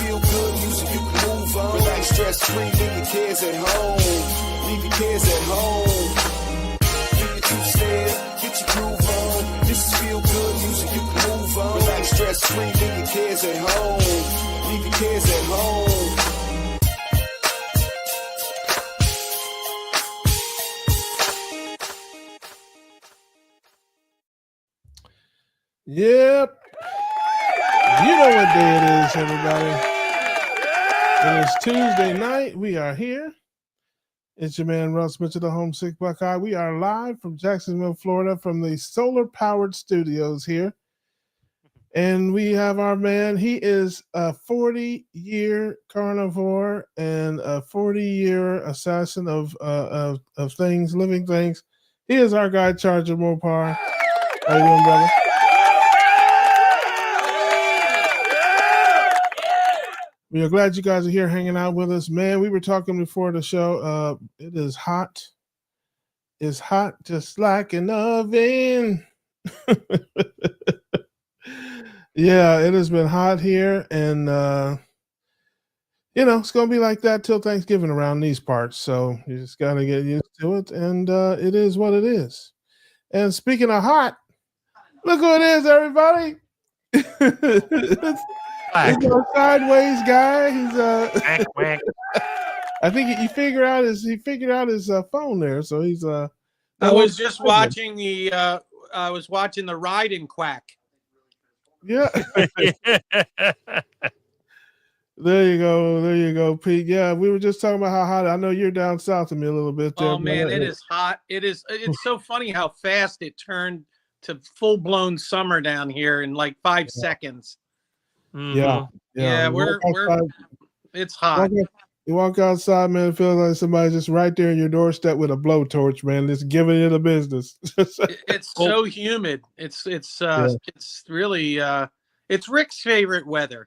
feel good music, you can move on. Relax, stress free, leave your cares at home. Leave your cares at home. Get your two-step, get your groove on. This is feel good music, you can move on. Relax, stress free, leave your cares at home. Leave your cares at home. Yep. You know what day it is, everybody. It is Tuesday night. We are here. It's your man, Russ Mitchell, the Homesick Buckeye. We are live from Jacksonville, Florida, from the solar-powered studios here. And we have our man. He is a 40-year carnivore and a 40-year assassin of things, living things. He is our guy, Charger Mopar. How you doing, brother? We are glad you guys are here hanging out with us. Man, we were talking before the show. It is hot. It's hot just like an oven. Yeah, it has been hot here. And, it's going to be like that till Thanksgiving around these parts. So you just got to get used to it. And it is what it is. And speaking of hot, look who it is, everybody. He's a sideways guy. He's I think he figured out his phone there. So he's I was just watching the ride and quack. Yeah. There you go, Pete. Yeah, we were just talking about how hot. I know you're down south of me a little bit there. Oh man, it is hot. It's so funny how fast it turned to full-blown summer down here in like 5 seconds. Yeah. It's hot. You walk outside, man, it feels like somebody's just right there in your doorstep with a blowtorch, man, just giving you the business. It's so humid. It's really it's Rick's favorite weather.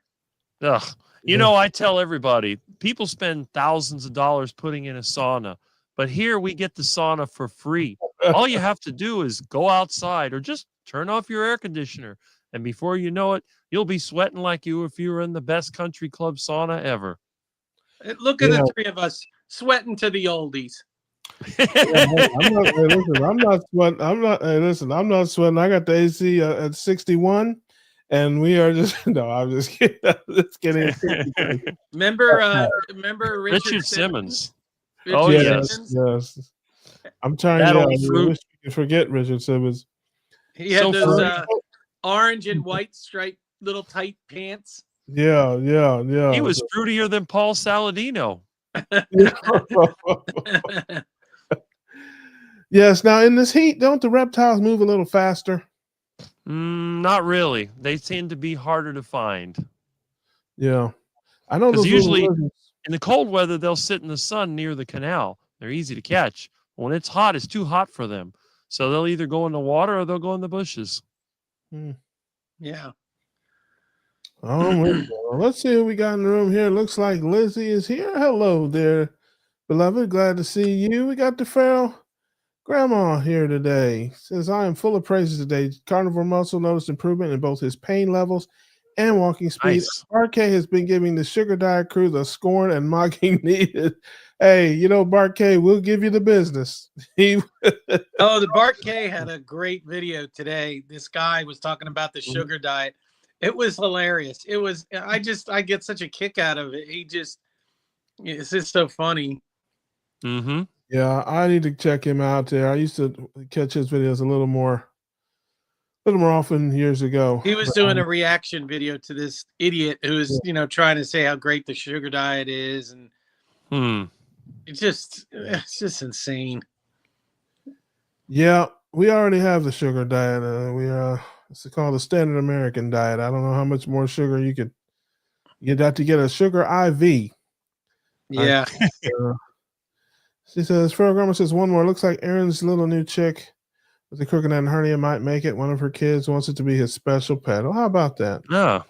Ugh. You know, I tell everybody, people spend thousands of dollars putting in a sauna, but here we get the sauna for free. All you have to do is go outside or just turn off your air conditioner. And before you know it, you'll be sweating like you if you were in the best country club sauna ever. Look at the three of us sweating to the oldies. I'm not sweating. I'm not sweating. I got the AC at 61, and we are just I'm just kidding. Just kidding. Remember Richard Simmons. Yes. I'm trying to wish we could forget Richard Simmons. He had those orange and white striped little tight pants. Yeah. He was fruitier than Paul Saladino. Yes. Now in this heat, don't the reptiles move a little faster? Not really. They tend to be harder to find. Yeah, I know. Because usually in the cold weather, they'll sit in the sun near the canal. They're easy to catch. When it's hot, it's too hot for them. So they'll either go in the water or they'll go in the bushes. Yeah. Let's see who we got in the room here. Looks like Lizzie is here. Hello there, beloved. Glad to see you. We got the feral grandma here today. Says, I am full of praises today. Carnivore Muscle noticed improvement in both his pain levels and walking speed. Nice. Barkay has been giving the Sugar Diet crew the scorn and mocking needed. Hey, Barkay, we'll give you the business. The Barkay had a great video today. This guy was talking about the sugar diet. It was hilarious. It was, I get such a kick out of it. It's just so funny. Mm-hmm. Yeah, I need to check him out there. I used to catch his videos a little more often years ago. He was doing a reaction video to this idiot who was, trying to say how great the sugar diet is. And it's just insane. Yeah, we already have the sugar diet. It's called the standard American diet. I don't know how much more sugar you'd have to get a sugar IV. Yeah. She says, Feral Grandma says one more. Looks like Aaron's little new chick with the crooked and hernia might make it. One of her kids wants it to be his special pet. Oh, how about that? Yeah.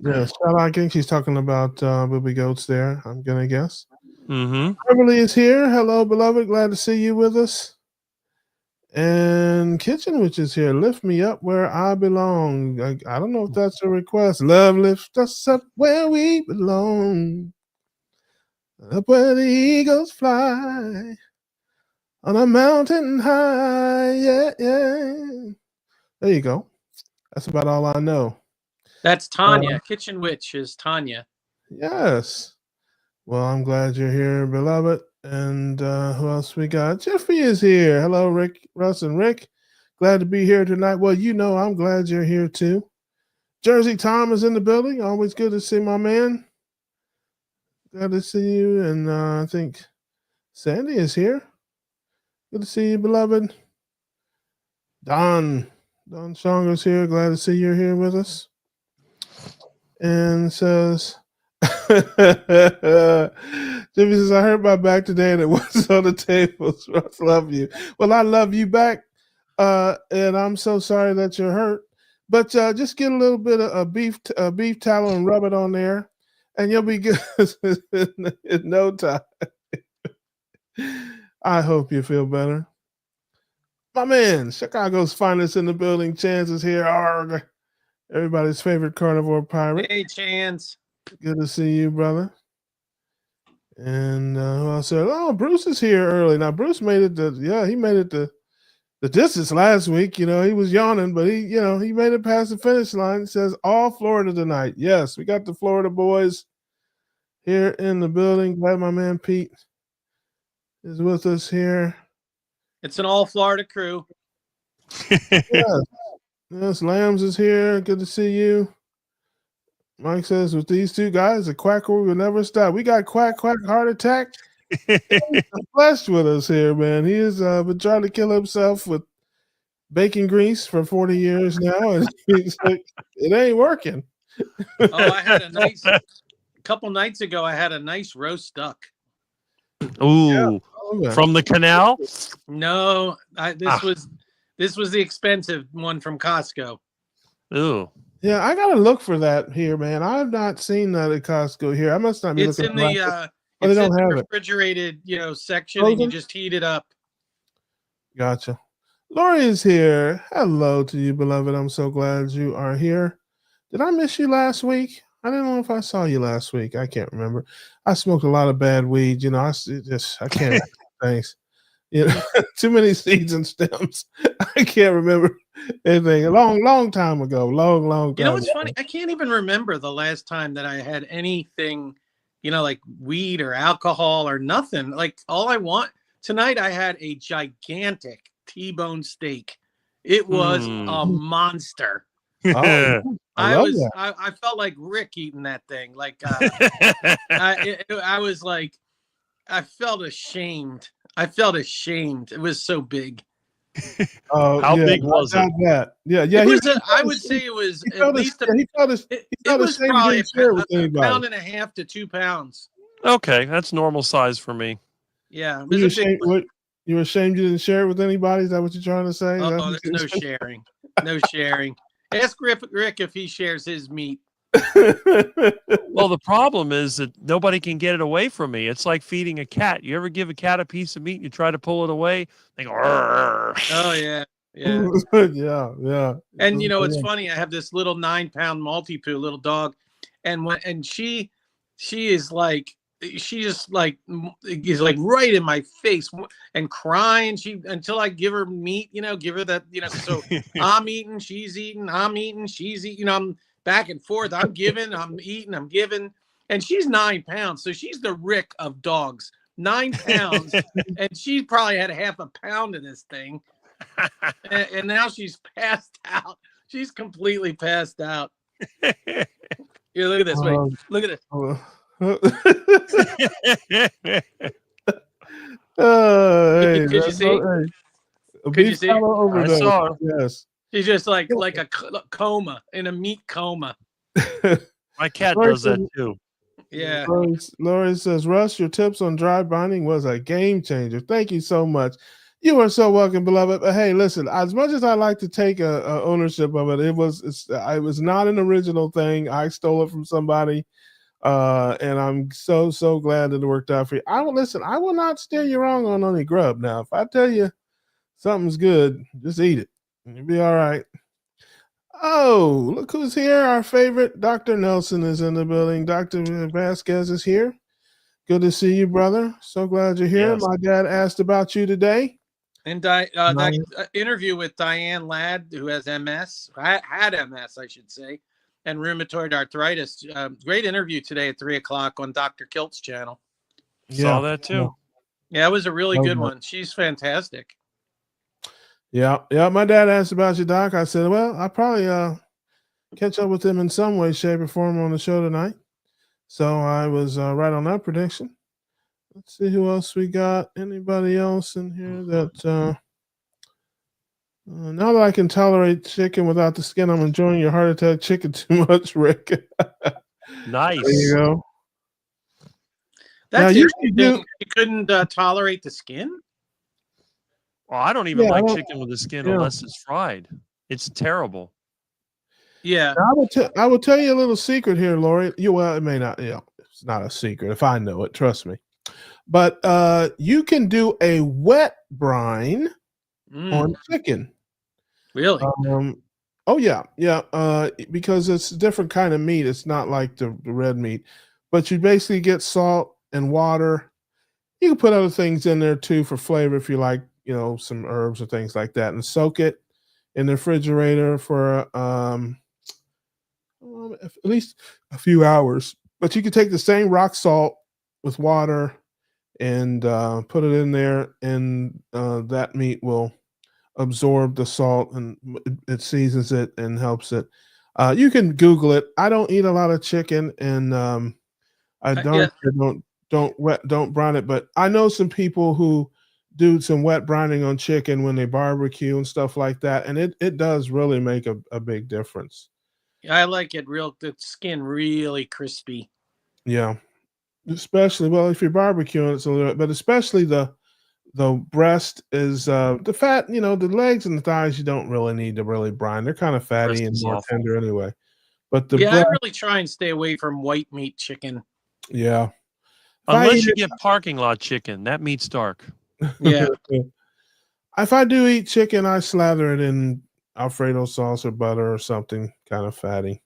Yes, I think she's talking about baby goats there, I'm going to guess. Mm-hmm. Emily is here. Hello, beloved. Glad to see you with us. And Kitchen Witch is here. Lift me up where I belong. I don't know if that's a request. Love lift us up where we belong. Up where the eagles fly. On a mountain high. Yeah, yeah. There you go. That's about all I know. That's Tanya. Kitchen Witch is Tanya. Yes. Well, I'm glad you're here, beloved. And who else we got? Jeffrey is here. Hello, Rick, Russ, and Rick. Glad to be here tonight. Well, I'm glad you're here too. Jersey Tom is in the building. Always good to see my man. Glad to see you. And I think Sandy is here. Good to see you, beloved. Don Shonger's here. Glad to see you're here with us. And says, Jimmy says, I hurt my back today and it was on the table. So I love you. Well, I love you back. And I'm so sorry that you're hurt. But just get a little bit of a beef tallow and rub it on there, and you'll be good in no time. I hope you feel better. My man, Chicago's finest in the building. Chance is here. Arg. Everybody's favorite carnivore pirate. Hey, Chance. Good to see you, brother. And who else said, oh, Bruce is here early. Now, Bruce made it he made it the distance last week. He was yawning, but he made it past the finish line. It says all Florida tonight. Yes, we got the Florida boys here in the building. Glad my man Pete is with us here. It's an all Florida crew. Yes, Lambs is here. Good to see you. Mike says, with these two guys, the quackery will never stop. We got quack heart attack. Flesh with us here, man. He has been trying to kill himself with bacon grease for 40 years now, and he's like, it ain't working. Oh, I had a couple nights ago. I had a nice roast duck. Ooh, yeah. From the canal? No, this was the expensive one from Costco. Ooh. Yeah, I gotta look for that here, man. I've not seen that at Costco here. I must not be It's looking. It's in the refrigerated, section, and you just heat it up. Gotcha. Lori is here. Hello to you, beloved. I'm so glad you are here. Did I miss you last week? I didn't know if I saw you last week. I can't remember. I smoked a lot of bad weed. I can't. Thanks. Too many seeds and stems. I can't remember anything. A long time ago. Long time. You know what's funny? I can't even remember the last time that I had anything, like weed or alcohol or nothing. Like all I want tonight, I had a gigantic T-bone steak. It was a monster. Oh, I felt like Rick eating that thing. Like I was like, I felt ashamed. It was so big. How big was it? Yeah. I would say it was at least it was probably a pound and a half to 2 pounds. Okay, that's normal size for me. Yeah. You were ashamed you didn't share it with anybody? Is that what you're trying to say? Oh, there's no sharing. No sharing. Ask Rick if he shares his meat. Well, the problem is that nobody can get it away from me. It's like feeding a cat. You ever give a cat a piece of meat and you try to pull it away? They go, "Arr." Oh, yeah. Yeah. yeah. And it's funny. I have this little 9-pound Maltipoo little dog. And she is like, she just like is like right in my face and crying. Until I give her meat, give her that, so I'm eating, she's eating, I'm eating, she's eating, I'm back and forth. I'm giving, I'm eating, I'm giving. And she's 9 pounds. So she's the Rick of dogs, 9 pounds. And she probably had half a pound of this thing. And now she's passed out. She's completely passed out. Here, look at this. Wait, look at this. Hey, could you see? Could you see? I saw her. Yes. She's just like a coma, in a meat coma. My cat does that too. Yeah. Lori says, Russ, your tips on dry binding was a game changer. Thank you so much. You are so welcome, beloved. But hey, listen, as much as I like to take a ownership of it, it was not an original thing. I stole it from somebody. And I'm so glad that it worked out for you. I will not steer you wrong on any grub. Now, if I tell you Something's good. Just eat it. And you'll be all right. Oh, look who's here. Our favorite Dr. Nelson is in the building. Dr. Vasquez is here. Good to see you, brother. So glad you're here. Yes. My dad asked about you today. And that interview with Diane Ladd, who has MS, had MS, I should say, and rheumatoid arthritis. Great interview today at 3:00 on Dr. Kilt's channel. Saw that too. Yeah, it was a really good one. She's fantastic. Yeah. My dad asked about you, Doc. I said, well, I'll probably catch up with him in some way, shape, or form on the show tonight. So I was right on that prediction. Let's see who else we got. Anybody else in here that now that I can tolerate chicken without the skin, I'm enjoying your heart attack chicken too much, Rick. Nice. There you go. That's Now, interesting. You couldn't tolerate the skin? Well, I don't even like chicken with the skin unless it's fried. It's terrible. Yeah. Now, I will tell you a little secret here, Lori. Well, it may not. It's not a secret if I know it. Trust me. But you can do a wet brine on chicken. Really? Oh yeah. Because it's a different kind of meat. It's not like the red meat. But you basically get salt and water. You can put other things in there too for flavor if you like, some herbs or things like that, and soak it in the refrigerator for at least a few hours. But you can take the same rock salt with water and put it in there, and that meat will absorb the salt, and it seasons it and helps it. You can Google it. I don't eat a lot of chicken, and I don't brine it, but I know some people who do some wet brining on chicken when they barbecue and stuff like that, and it does really make a big difference. I like it the skin really crispy. Yeah. Especially, well, if you're barbecuing, it's a little bit, but especially the breast is the fat, the legs and the thighs, you don't really need to really brine. They're kind of fatty and more tender anyway. But the breast, I really try and stay away from white meat chicken. Yeah. Unless you get parking lot chicken, that meat's dark. Yeah. If I do eat chicken, I slather it in Alfredo sauce or butter or something kind of fatty.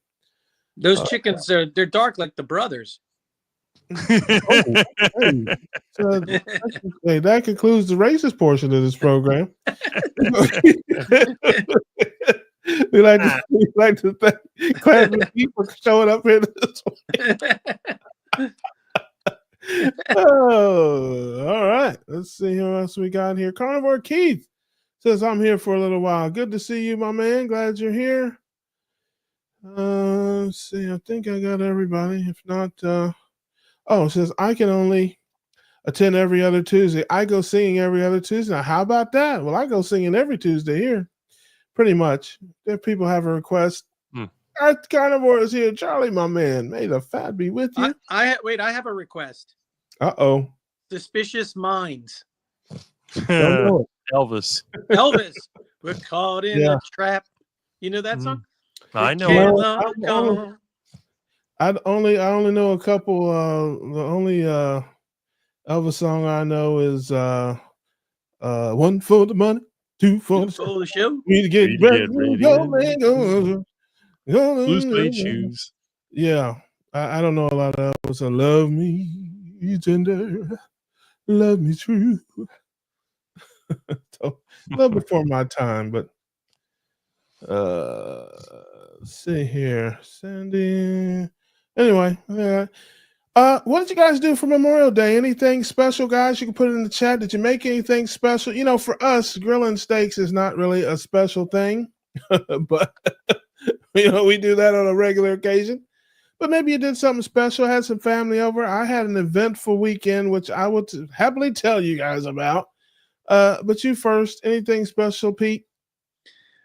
Those chickens they're dark like the brothers. Hey, that concludes the racist portion of this program. we like to thank Clancy for showing up here this way. Oh, all right. Let's see who else we got here. Carnivore Keith says, I'm here for a little while. Good to see you, my man. Glad you're here. Let's see. I think I got everybody. If not, it says I can only attend every other Tuesday. I go singing every other Tuesday. Now, how about that? Well, I go singing every Tuesday here, pretty much. If people have a request, our Carnivore is here. Charlie, my man, may the fat be with you. I have a request. Uh-oh. Suspicious Minds. Elvis. We're caught in a trap. You know that song? I know. I only know a couple. The only Elvis song I know is one for the money, two for the show. We get ready. Blue suede shoes. Yeah, I don't know a lot of Elvis. Love me tender, love me true. So, a little before my time, but let's see here, Sandy. Anyway, what did you guys do for Memorial Day? Anything special, guys? You can put it in the chat. Did you make anything special? For us, grilling steaks is not really a special thing, but we do that on a regular occasion. But maybe you did something special, had some family over. I had an eventful weekend, which I would happily tell you guys about. But you first, anything special, Pete?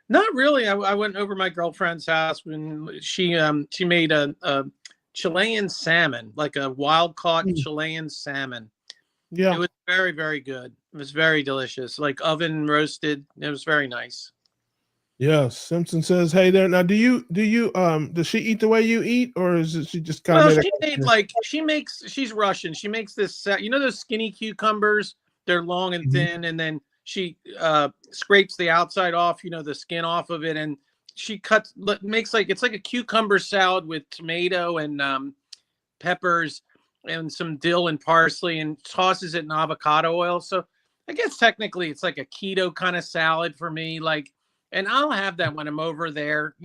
Not really. I went over my girlfriend's house when she made a Chilean salmon, like a wild caught Chilean salmon. Yeah, it was very, very good. It was very delicious, like oven roasted. It was very nice. Yes, Simpson says, "Hey there." Now, does she eat the way you eat, or is it she just kind of? She's Russian. She makes this. Those skinny cucumbers. They're long and thin, and then she scrapes the outside off, the skin off of it, and she makes it's like a cucumber salad with tomato and peppers and some dill and parsley, and tosses it in avocado oil. So I guess technically it's like a keto kind of salad for me. And I'll have that when I'm over there.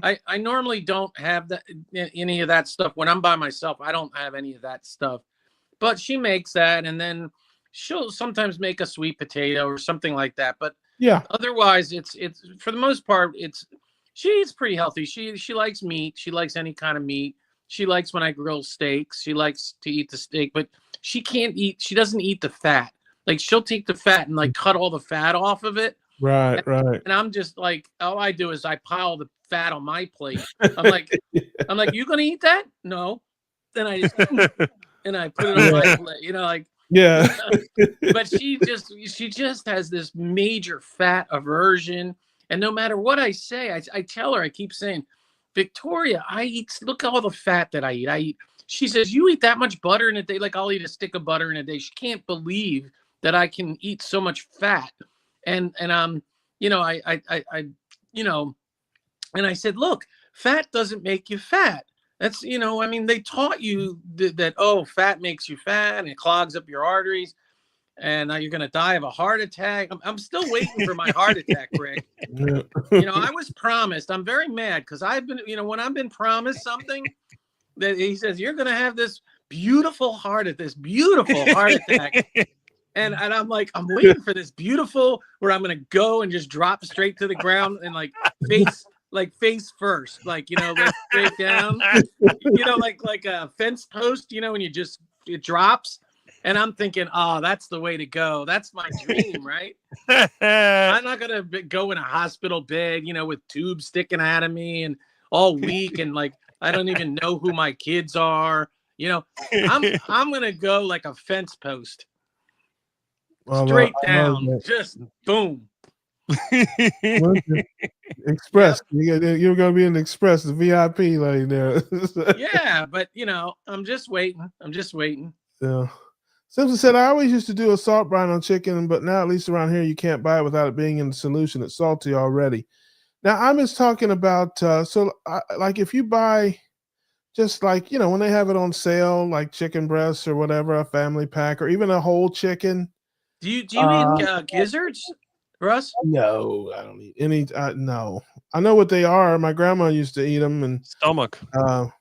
I normally don't have any of that stuff when I'm by myself. I don't have any of that stuff, but she makes that, and then she'll sometimes make a sweet potato or something like that. But yeah, otherwise it's for the most part, she eats pretty healthy. She likes meat. She likes any kind of meat. She likes when I grill steaks. She likes to eat the steak, but she doesn't eat the fat. Like, she'll take the fat and cut all the fat off of it. right. And I'm just all I do is I pile the fat on my plate. I'm like, you gonna eat that? No. Then I just and I put it on my plate. Yeah. But she just has this major fat aversion. And no matter what I say, I tell her, I keep saying, Victoria, look at all the fat that I eat. She says, you eat that much butter in a day? I'll eat a stick of butter in a day. She can't believe that I can eat so much fat. And and I said, look, fat doesn't make you fat. That's, they taught you that, oh, fat makes you fat and it clogs up your arteries, and you're going to die of a heart attack. I'm still waiting for my heart attack, Rick. Yeah. I was promised. I'm very mad because I've been, when I've been promised something, that he says, you're going to have this beautiful heart attack. And I'm like, I'm waiting for this beautiful where I'm going to go and just drop straight to the ground and face first, straight down, like a fence post, when it drops. And I'm thinking, oh, that's the way to go. That's my dream, right? I'm not going to go in a hospital bed, with tubes sticking out of me and all weak. And I don't even know who my kids are. I'm going to go like a fence post. Straight down, just boom. Express. You're going to be in the Express, the VIP lady there. Yeah, but I'm just waiting. Yeah. Simpson said, I always used to do a salt brine on chicken, but now at least around here you can't buy it without it being in the solution. It's salty already. Now I'm just talking about if you buy just when they have it on sale, like chicken breasts or whatever, a family pack or even a whole chicken. Do you eat gizzards, Russ? No, I don't eat any. No, I know what they are. My grandma used to eat them and stomach. Man.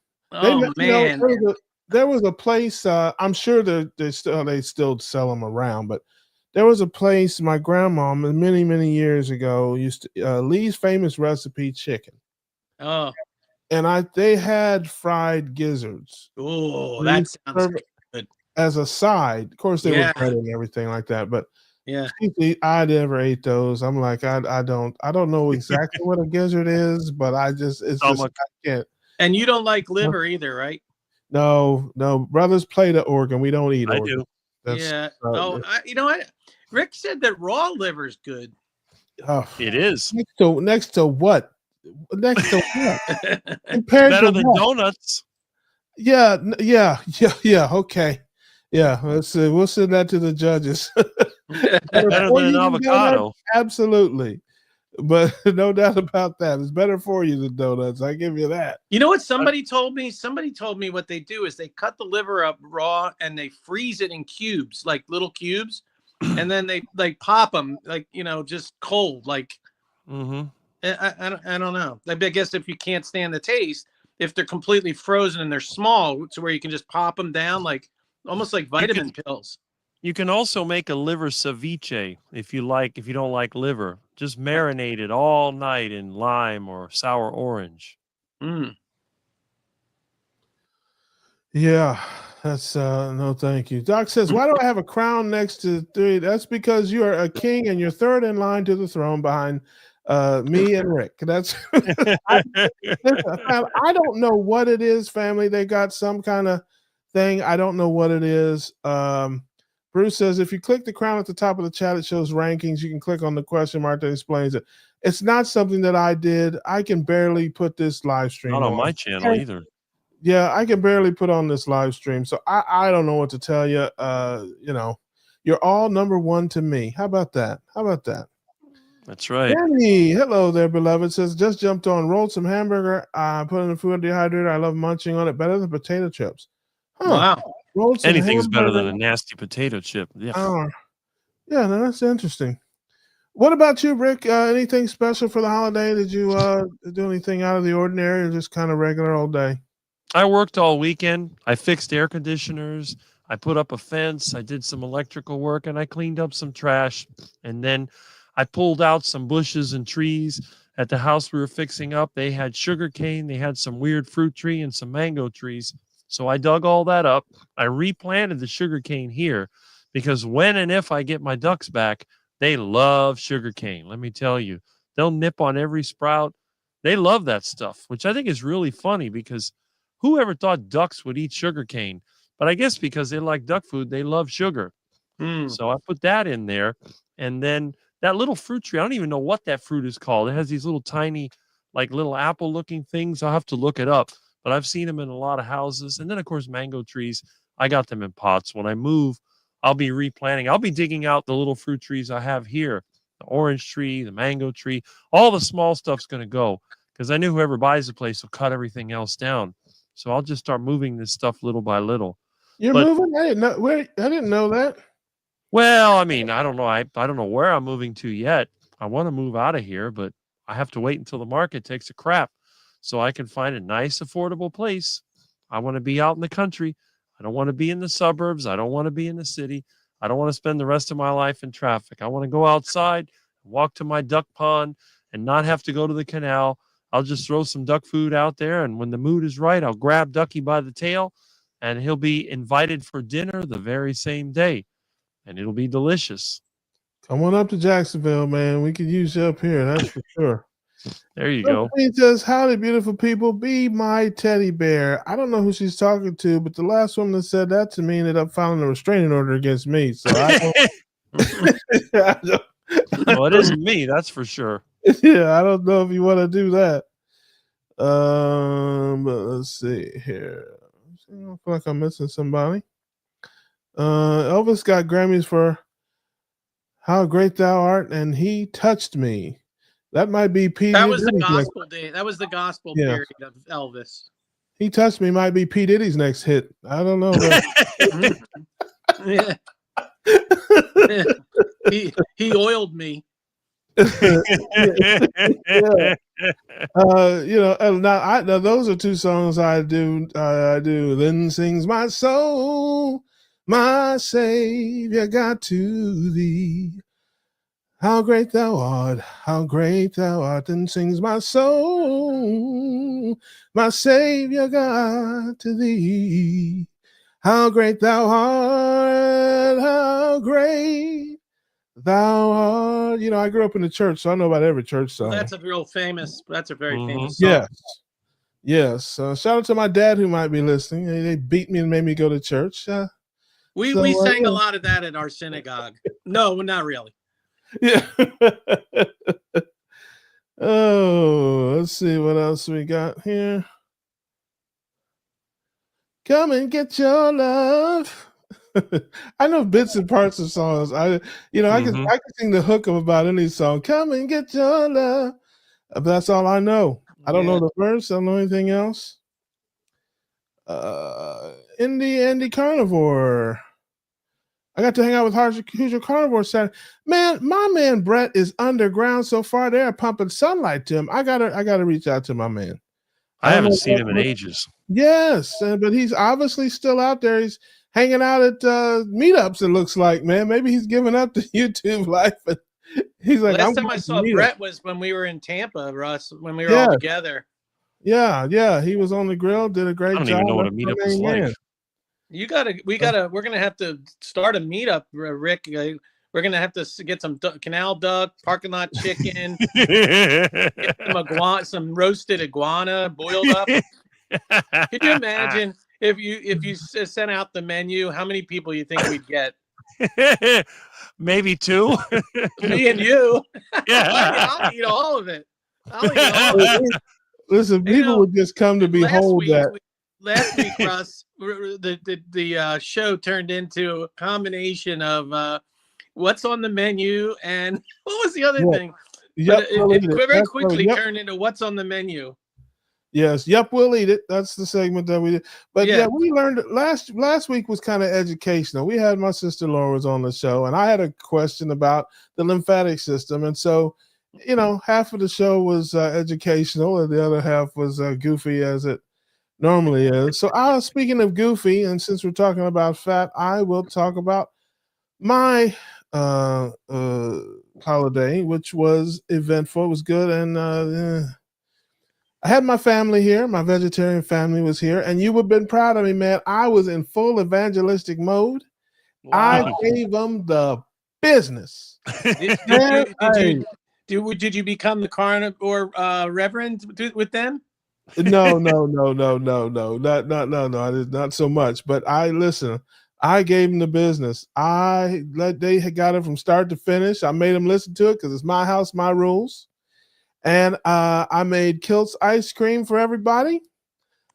There was a place. I'm sure they still sell them around, but there was a place my grandma many, many years ago used to Lee's Famous Recipe Chicken. Oh, and they had fried gizzards. Oh, that sounds good. As a side, of course, they were bread and everything like that, but yeah, I never ate those. I'm like, I don't know exactly what a gizzard is, but I can't. And you don't like liver either, right? No, brothers play the organ. We don't eat organ. I do. You know what? Rick said that raw liver is good. Oh, it is. Next to what? Next to what? Compared better than what? Donuts. Yeah. Okay. Yeah, let's see. We'll send that to the judges. Better than an avocado. Donuts? Absolutely. But no doubt about that. It's better for you than donuts. I give you that. You know what somebody told me? Somebody told me what they do is they cut the liver up raw and they freeze it in cubes, like little cubes, and then they pop them just cold. I don't know. I guess if you can't stand the taste, if they're completely frozen and they're small, to where you can just pop them down almost like vitamin pills. You can also make a liver ceviche if you don't like liver. Just marinate it all night in lime or sour orange. Mm. Yeah, that's no thank you. Doc says, why do I have a crown next to 3? That's because you are a king and you're third in line to the throne behind me and Rick. That's I don't know what it is, family. They got some kind of thing. I don't know what it is. Bruce says, if you click the crown at the top of the chat, it shows rankings. You can click on the question mark that explains it. It's not something that I did. I can barely put this live stream Not on my channel either. Yeah, I can barely put on this live stream. So I don't know what to tell you. You're all number one to me. How about that? How about that? That's right. Danny, hello there, beloved. Says just jumped on, rolled some hamburger, put in the food dehydrator. I love munching on it better than potato chips. Huh. Wow. Rolled some Anything's better hamburger. than a nasty potato chip. Yeah. Yeah, no, that's interesting. What about you, Rick? Anything special for the holiday? Did you do anything out of the ordinary, or just kind of regular old day? I worked all weekend. I fixed air conditioners. I put up a fence. I did some electrical work, and I cleaned up some trash. And then I pulled out some bushes and trees at the house we were fixing up. They had sugar cane. They had some weird fruit tree and some mango trees. So I dug all that up. I replanted the sugar cane here because when and if I get my ducks back, they love sugar cane. Let me tell you, they'll nip on every sprout. They love that stuff, which I think is really funny because whoever thought ducks would eat sugar cane? But I guess because they like duck food, they love sugar. So I put that in there. And then that little fruit tree, I don't even know what that fruit is called. It has these little tiny, like little apple looking things. I'll have to look it up. But I've seen them in a lot of houses. And then, of course, mango trees. I got them in pots. When I move, I'll be replanting. I'll be digging out the little fruit trees I have here. The orange tree, the mango tree. All the small stuff's going to go. Because I knew whoever buys the place will cut everything else down. So I'll just start moving this stuff little by little. You're moving? I didn't know that. Well, I mean, I don't know. I don't know where I'm moving to yet. I want to move out of here, but I have to wait until the market takes a crap so I can find a nice, affordable place. I want to be out in the country. I don't want to be in the suburbs. I don't want to be in the city. I don't want to spend the rest of my life in traffic. I want to go outside, walk to my duck pond, and not have to go to the canal. I'll just throw some duck food out there, and when the mood is right, I'll grab Ducky by the tail, and he'll be invited for dinner the very same day, and it'll be delicious. Come on up to Jacksonville, man. We could use you up here, that's for sure. There you go. He says, howdy, beautiful people. Be my teddy bear. I don't know who she's talking to, but the last woman that said that to me ended up filing a restraining order against me. So I don't, Well, it isn't me, that's for sure. Yeah, I don't know if you want to do that. But let's see here. I feel like I'm missing somebody. Elvis got Grammys for How Great Thou Art, and He Touched Me. That might be P. That was the gospel day. That was the gospel period of Elvis. He Touched Me might be P. Diddy's next hit. I don't know. Yeah. He oiled me. Now those are two songs I do. Then sings my soul, my Savior God to thee. How great thou art, how great thou art. Then sings my soul, my Savior God to thee. How great thou art, how great thou art. You know, I grew up in the church, so I know about every church song. That's a very famous song. Yes. Shout out to my dad who might be listening. They beat me and made me go to church. We sang a lot of that at our synagogue. No, not really. Yeah. Oh, let's see what else we got here. Come and get your love. I know bits and parts of songs. I can sing the hook of about any song. Come and get your love. But that's all I know. I don't know the verse. I don't know anything else. Andy Carnivore. I got to hang out with Hoosier Carnivore Saturday. Man, my man Brett is underground so far. They're pumping sunlight to him. I gotta reach out to my man. I haven't seen him in ages. Yes, but he's obviously still out there. He's hanging out at meetups, it looks like, man. Maybe he's giving up the YouTube life. But he's like, last time I saw Brett was when we were in Tampa, Russ, when we were all together. Yeah. He was on the grill, did a great job. I don't even know what a meetup is like. We're gonna have to start a meetup, Rick. We're gonna have to get some canal duck, parking lot chicken, get some roasted iguana boiled up. Can you imagine if you sent out the menu, how many people you think we'd get? Maybe 2. Me and you. Yeah. I'll eat all of it. Listen, people would just come to behold that. last week, Russ, the show turned into a combination of what's on the menu and what was the other thing? Yep, But it very quickly turned into what's on the menu. Yes, yep, we'll eat it. That's the segment that we did. But yeah, we learned last week was kind of educational. We had my sister Laura was on the show, and I had a question about the lymphatic system, and so half of the show was educational, and the other half was goofy as it normally is. So, speaking of goofy, and since we're talking about fat, I will talk about my holiday, which was eventful. It was good, and I had my family here. My vegetarian family was here, and you would have been proud of me, man. I was in full evangelistic mode. Wow. I gave them the business. Did you become the carnivore reverend with them? No. I did not so much. But I gave them the business. They had got it from start to finish. I made them listen to it because it's my house, my rules. And I made Kilt's ice cream for everybody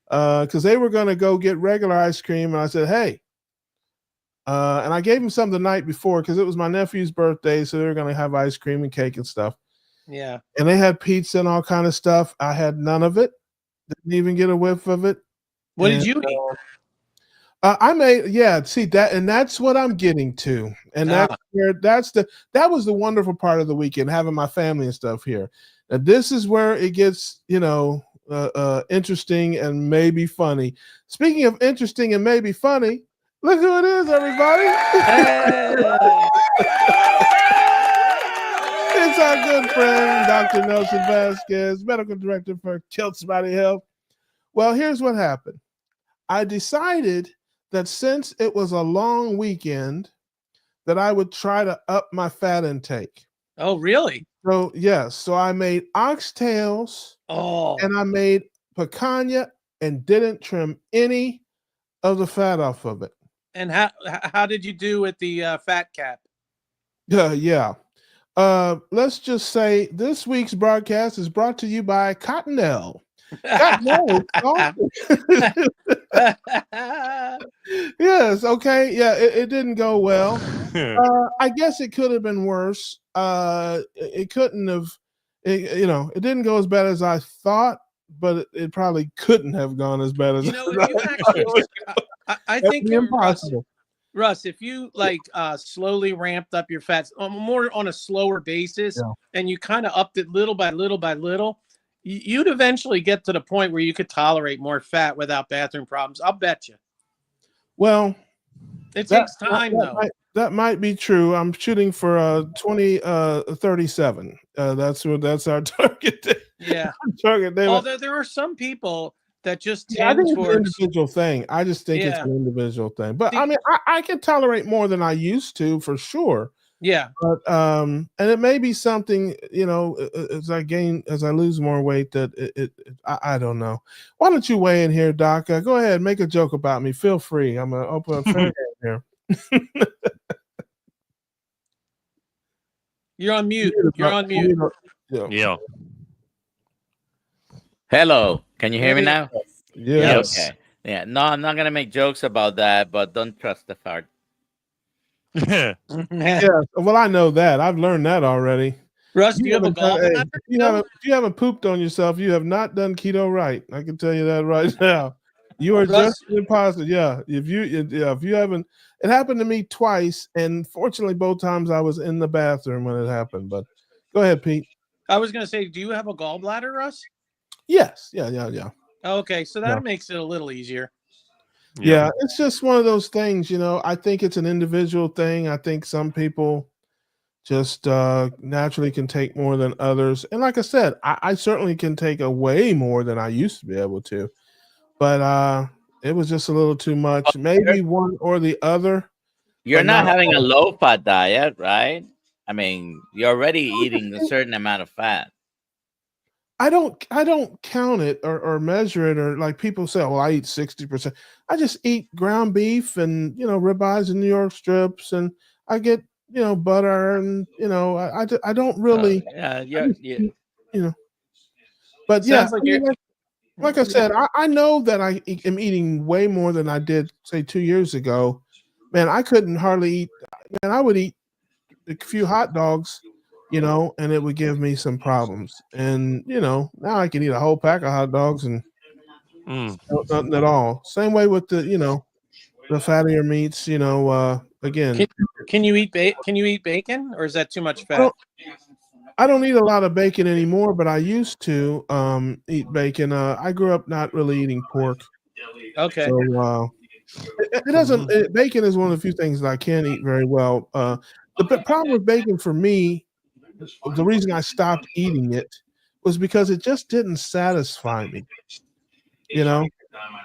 because they were going to go get regular ice cream. And I said, hey, and I gave them some the night before because it was my nephew's birthday. So they were going to have ice cream and cake and stuff. Yeah. And they had pizza and all kind of stuff. I had none of it. Didn't even get a whiff of it. What did you eat? I made, see that, and that's what I'm getting to. And that was the wonderful part of the weekend, having my family and stuff here. Now, this is where it gets, interesting and maybe funny. Speaking of interesting and maybe funny, look who it is, everybody. Hey. It's our good friend, Dr. Nelson Vasquez, medical director for Kilt's Body Health. Well, here's what happened. I decided that since it was a long weekend, that I would try to up my fat intake. Oh, really? So, yes. So I made oxtails and I made picanha and didn't trim any of the fat off of it. And how did you do with the fat cap? Yeah. Let's just say this week's broadcast is brought to you by Cottonelle. Yes, okay. Yeah, it didn't go well. I guess it could have been worse. It couldn't have, it didn't go as bad as I thought, but it probably couldn't have gone as bad as I think impossible. Russ, if you slowly ramped up your fats more on a slower basis and you kind of upped it little by little by little, you'd eventually get to the point where you could tolerate more fat without bathroom problems. I'll bet you. Well, it takes time though. That might be true. I'm shooting for 2037. That's our target. Yeah. Target day. Although there are some people that just I think towards... it's an individual thing. I just think it's an individual thing. But I mean, I can tolerate more than I used to for sure. Yeah. But and it may be something, as I lose more weight that I don't know. Why don't you weigh in here, Doc? Go ahead, make a joke about me. Feel free. I'm gonna open a fair game here. You're on mute. You're on mute. Yeah. Hello. Can you hear me now? Yes. Okay. Yeah. No, I'm not gonna make jokes about that, but don't trust the fart. Yeah. Well, I know that. I've learned that already. Russ, do you have a gallbladder? If you haven't pooped on yourself, you have not done keto right. I can tell you that right now. You are just impossible. Yeah. If you haven't, it happened to me twice, and fortunately, both times I was in the bathroom when it happened. But go ahead, Pete. I was gonna say, do you have a gallbladder, Russ? Yes. Yeah. Okay, so that makes it a little easier. Yeah, it's just one of those things, I think it's an individual thing. I think some people just naturally can take more than others. And like I said, I certainly can take way more than I used to be able to. But it was just a little too much. Maybe one or the other. You're not having a low-fat diet, right? I mean, you're already eating a certain amount of fat. I don't count it or measure it, or like people say, well, I eat 60%. I just eat ground beef and, ribeyes and New York strips, and I get, butter, and, I don't really, But Sounds like like I said, I know that I am eating way more than I did, say, 2 years ago. Man, I couldn't hardly eat. Man, I would eat a few hot dogs, and it would give me some problems. And now I can eat a whole pack of hot dogs and nothing at all. Same way with the fattier meats. Again, Can you eat bacon, or is that too much I fat? don't, I don't eat a lot of bacon anymore, but I used to eat bacon. I grew up not really eating pork, Okay. so it doesn't. Bacon is one of the few things that I can eat very well. The problem with bacon for me, the reason I stopped eating it was because it just didn't satisfy me.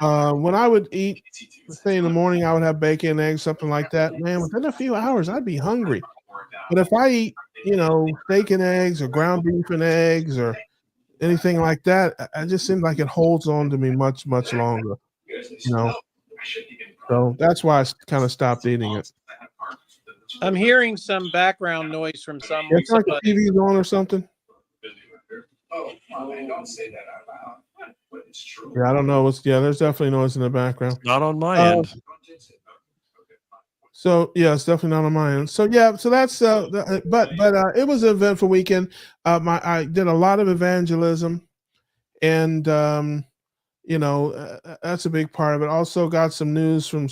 When I would eat, say in the morning, I would have bacon, eggs, something like that. Man, within a few hours, I'd be hungry. But if I eat, steak and eggs or ground beef and eggs or anything like that, I just seems like it holds on to me much, much longer. So that's why I kind of stopped eating it. I'm hearing some background noise from It's like the somebody. TV's on or something. Yeah, I don't know. There's definitely noise in the background. Not on my end. So yeah, it's definitely not on my end. So yeah, so that's but it was an eventful weekend. I did a lot of evangelism, and that's a big part of it. Also got some news from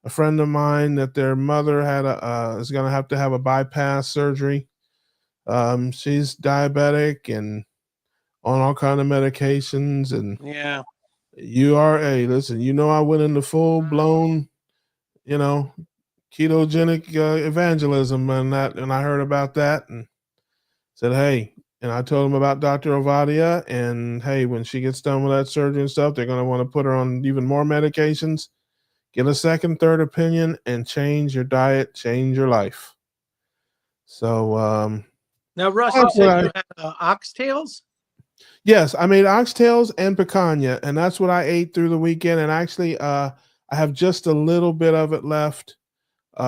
a friend of mine that their mother is going to have a bypass surgery. She's diabetic and on all kind of medications, and Yeah. listen, I went into full blown, ketogenic evangelism, and I heard about that and said, hey, and I told him about Dr. Ovadia, and hey, when she gets done with that surgery and stuff, they're going to want to put her on even more medications, get a second, third opinion, and change your diet, change your life. So now, Russ, you said you had oxtails? Yes, I made oxtails and picanha, and that's what I ate through the weekend. And actually, I have just a little bit of it left. Just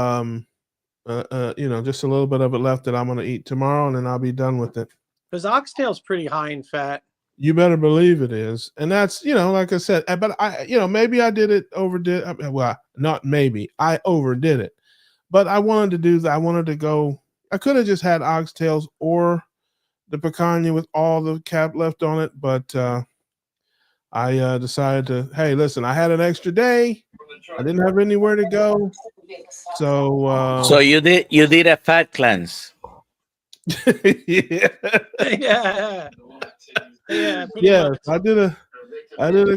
a little bit of it left that I'm going to eat tomorrow, and then I'll be done with it. Because oxtail's pretty high in fat. You better believe it is, and that's like I said. But maybe I overdid. Well, not maybe I overdid it, but I wanted to do that. I wanted to go. I could have just had oxtails or the picanha with all the cap left on it, but I decided to. Hey, listen, I had an extra day. I didn't have anywhere to go, so you did a fat cleanse. yeah. Yes, I did a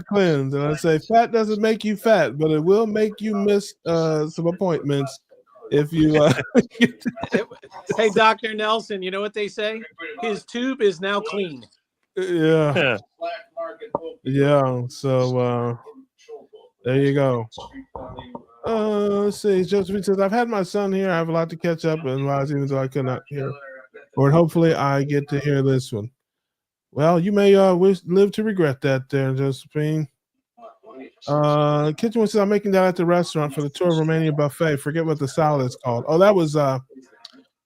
cleanse, and I say fat doesn't make you fat, but it will make you miss some appointments if you. Hey, Dr. Nelson, you know what they say? His tube is now clean. Yeah. Yeah. So there you go. Let's see. Josephine says, I've had my son here. I have a lot to catch up and realize, even though I could not hear. Or hopefully I get to hear this one. Well, you may live to regret that there, Josephine. Kitchen says, I'm making that at the restaurant for the tour of Romania buffet. Forget what the salad is called. Oh, that was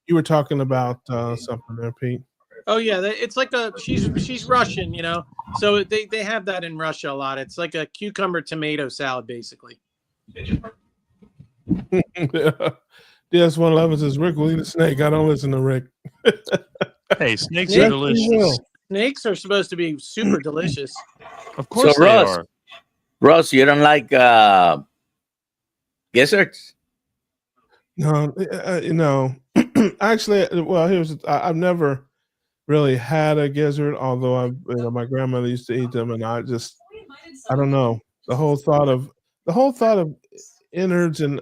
you were talking about something there, Pete. Oh yeah, it's like she's Russian, so they have that in Russia a lot. It's like a cucumber tomato salad, basically. DS111 says, Rick will eat a snake. I don't listen to Rick. Hey, snakes are delicious. Snakes are supposed to be super delicious. Of course so they Ross, are. Ross, you don't like gizzards? No. Actually, well, I've never really had a gizzard, although my grandmother used to eat them, and I don't know. The whole thought of innards and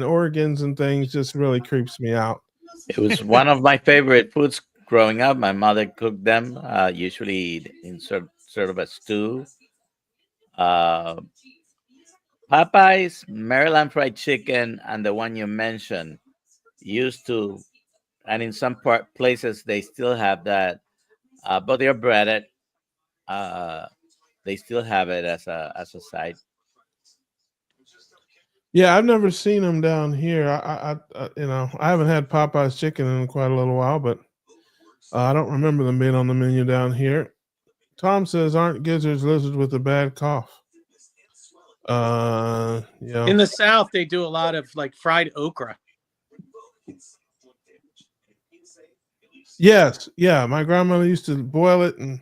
organs and things just really creeps me out. It was one of my favorite foods growing up. My mother cooked them, usually in sort of a stew. Popeyes, Maryland fried chicken, and the one you mentioned used to, and in some places they still have that, but they're breaded. They still have it as a side. Yeah, I've never seen them down here. I haven't had Popeye's chicken in quite a little while, but I don't remember them being on the menu down here. Tom says, aren't gizzards lizards with a bad cough? Yeah. In the South, they do a lot of like fried okra. Yes, yeah. My grandmother used to boil it and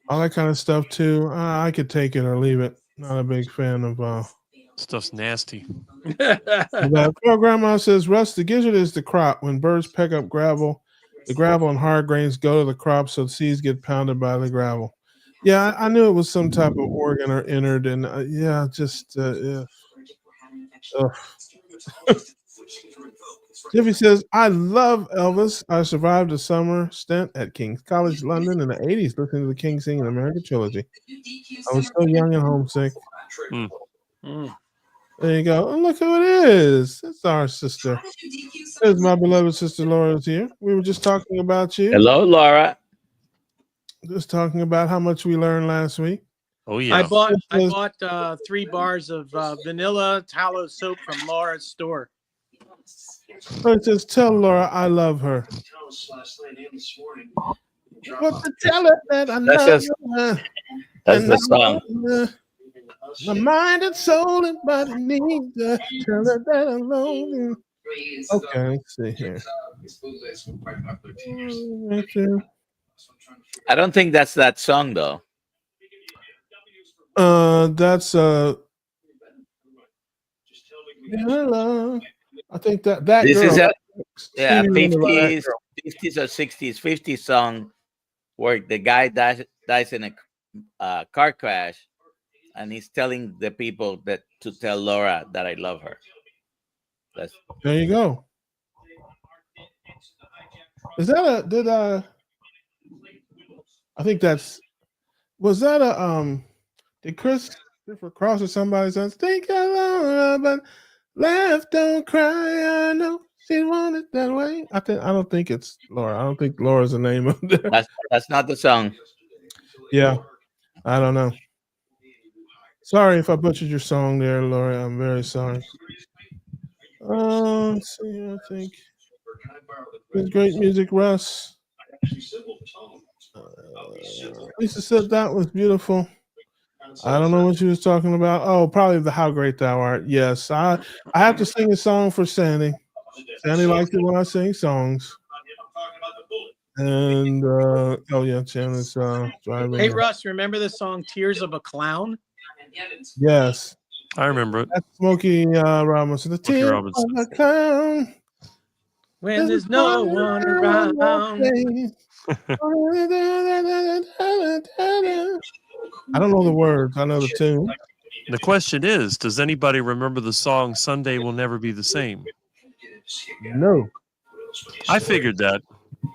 all that kind of stuff too. I could take it or leave it. Not a big fan of. Stuff's nasty. That grandma says, Russ, the gizzard is the crop. When birds peck up gravel, the gravel and hard grains go to the crop, so seeds get pounded by the gravel. Yeah, I knew it was some type of organ or innard, and yeah, just yeah. Jiffy says, I love Elvis. I survived a summer stint at King's College London in the 80s listening to the King singing the American Trilogy. I was so young and homesick. There you go. And look who it is. It's our sister. There's my beloved sister Laura's here. We were just talking about you. Hello, Laura. Just talking about how much we learned last week. Oh yeah. I bought 3 bars of vanilla tallow soap from Laura's store. So it says, tell Laura I love her. What to tell her that I love her. That's the song. My mind and soul and body need to tell her that I love her. Okay, let's see here. Right there. I don't think that's that song though. That's hello. I think that This girl, is a Stevie Wonder, 50s or 60s, 50s song where the guy dies in a car crash, and he's telling the people that to tell Laura that I love her. There you go. Is that I think was that did Christopher Cross or somebody says think I love her, but laugh, don't cry. I know she wanted that way. I don't think it's Laura. I don't think Laura's the name of it. That's not the song. Yeah, I don't know. Sorry if I butchered your song there, Laura. I'm very sorry. Let's see. I think it's great music, Russ. Lisa said that was beautiful. I don't know what she was talking about. Oh, probably the How Great Thou Art. Yes, I have to sing a song for Sandy. Sandy likes it when I sing songs. And oh yeah, Shannon's driving. Hey Russ, remember the song "Tears of a Clown"? Yes, I remember it. that's Smokey Robinson. The Tears of a Clown. When there's no one around. I don't know the words. I know the tune. The question is, does anybody remember the song "Sunday Will Never Be the Same"? No. I figured that.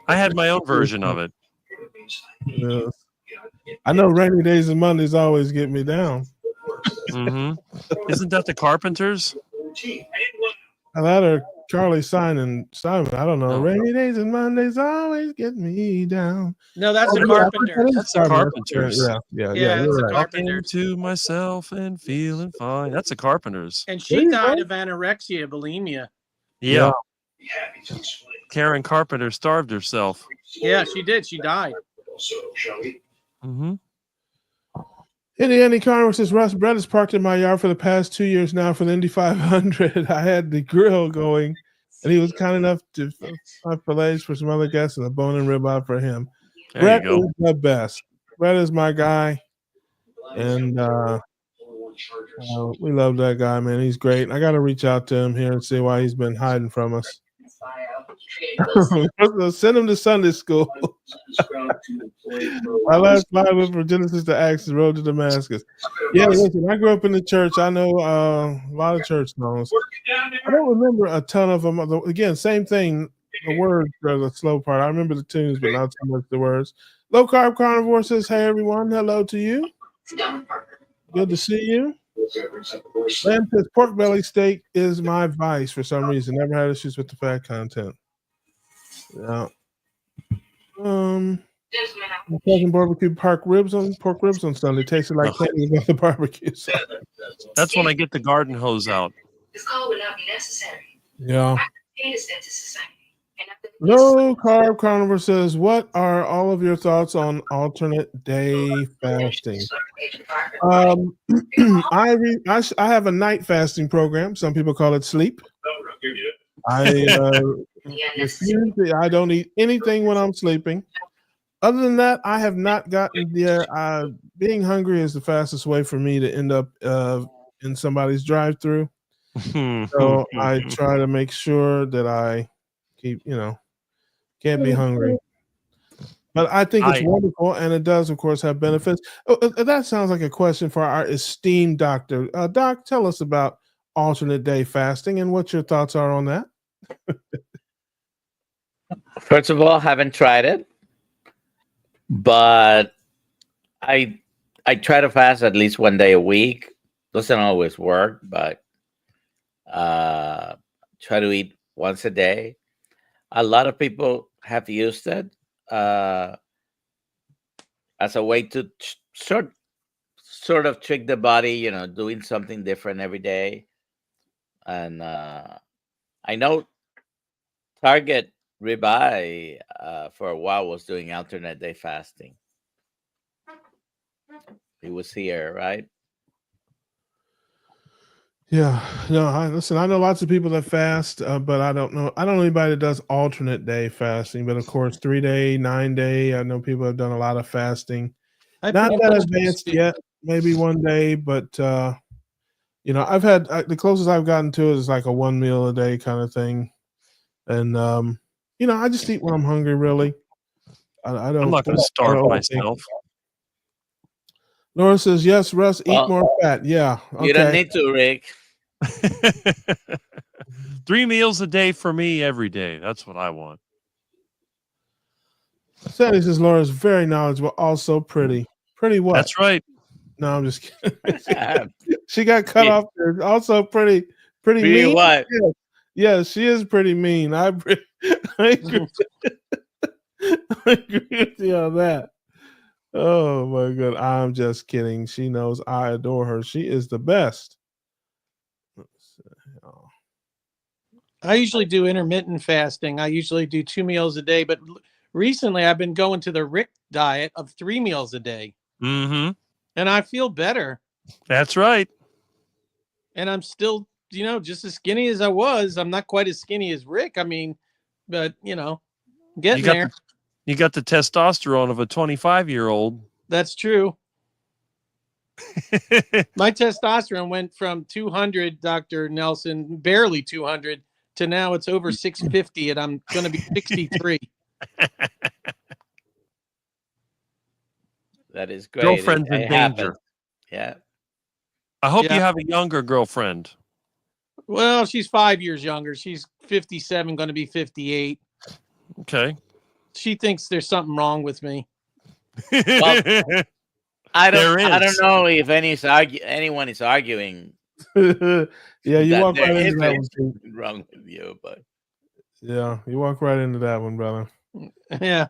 I had my own version of it. Yes. I know rainy days and Mondays always get me down. Isn't that the Carpenters? That or Charlie Simon. I don't know. No. Rainy days and Mondays always get me down. No, that's the Carpenters. That's the Carpenters. Yeah, it's you're the right. Carpenters. To myself and feeling fine. That's the Carpenters. And she died of anorexia, bulimia. Yeah. Karen Carpenter starved herself. Yeah, she did. She died. Andy Conner says, Russ, Brett is parked in my yard for the past 2 years now for the Indy 500. I had the grill going, and he was kind enough to have fillets for some other guests and a bone and ribeye for him. There Brett you go. is the best. Brett is my guy, and we love that guy, man. He's great. I got to reach out to him here and see why he's been hiding from us. Send him to Sunday school. My last Bible from Genesis to Acts, the road to Damascus. Yeah, listen, I grew up in the church. I know a lot of church songs. I don't remember a ton of them. Again, same thing. The words are the slow part. I remember the tunes, but not so much the words. Low Carb Carnivore says, hey, everyone. Hello to you. Good to see you. Lamb says, pork belly steak is my vice for some reason. Never had issues with the fat content. Yeah. Talking barbecue pork ribs on Sunday. Tasted like candy about the barbecue. So. That's when I get the garden hose out. This call will not be necessary. Yeah. Low Carb Carnivore says, what are all of your thoughts on alternate day fasting? I have a night fasting program. Some people call it sleep. I don't eat anything when I'm sleeping. Other than that, I have not gotten there. Being hungry is the fastest way for me to end up in somebody's drive-through. So I try to make sure that I keep, can't be hungry. But I think it's wonderful, and it does, of course, have benefits. That sounds like a question for our esteemed doctor. Doc, tell us about alternate day fasting and what your thoughts are on that. First of all, haven't tried it, but I try to fast at least one day a week. Doesn't always work, but try to eat once a day. A lot of people have used it as a way to sort of trick the body, doing something different every day. And I know Target Ribeye for a while was doing alternate day fasting. He was here, right? Yeah, no. I know lots of people that fast, but I don't know anybody that does alternate day fasting. But of course, 3-day, 9-day. I know people have done a lot of fasting. Not that advanced yet. Maybe one day, but I've had the closest I've gotten to it is like a 1 meal a day kind of thing, and I just eat when I'm hungry. Really, I don't. I'm not going to starve myself. Laura says, yes, Russ, eat more fat. Yeah. Okay. You don't need to, Rick. 3 meals a day for me every day. That's what I want. Sandy says, Laura's very knowledgeable, also pretty. Pretty what? That's right. No, I'm just kidding. She got cut off there. Also pretty mean. What? Yeah, she is pretty mean. I agree. I agree with you on that. Oh my God. I'm just kidding. She knows I adore her. She is the best. I usually do intermittent fasting. I usually do 2 meals a day, but recently I've been going to the Rick diet of 3 meals a day. Mm-hmm. And I feel better. That's right. And I'm still, just as skinny as I was. I'm not quite as skinny as Rick. I mean, but, getting there. You got the testosterone of a 25-year-old. That's true. My testosterone went from 200, Dr. Nelson, barely 200, to now it's over 650, and I'm going to be 63. That is great. Girlfriend's in danger. Happens. Yeah. I hope you have a younger girlfriend. Well, she's 5 years younger. She's 57, going to be 58. Okay. She thinks there's something wrong with me. Well, I don't know if anyone is arguing. Yeah, you walk right into that one. Wrong with you, but yeah, you walk right into that one, brother. Yeah.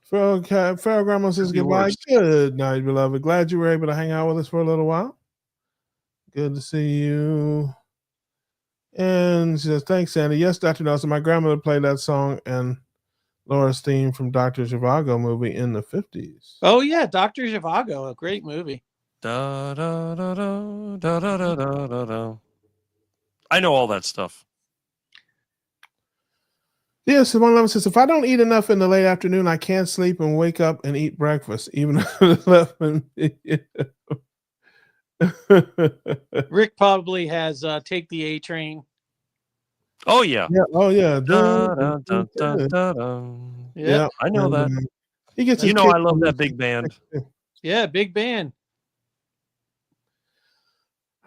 Feral Grandma says goodbye. Good night, beloved. Glad you were able to hang out with us for a little while. Good to see you. And she says, thanks, Sandy. Yes, Dr. Nelson. My grandmother played that song and Laura's theme from Dr. Zhivago movie in the 50s. Oh, yeah. Dr. Zhivago, a great movie. Da, da, da, da, da, da, da, da, da. I know all that stuff. Yeah, Simone Lemon says, if I don't eat enough in the late afternoon, I can't sleep and wake up and eat breakfast, even at 11. Rick probably has Take the A Train. Oh, yeah. Oh, yeah. Da, da, da, da, da, da. Yeah, I know that. He gets I love that big band. Yeah, big band.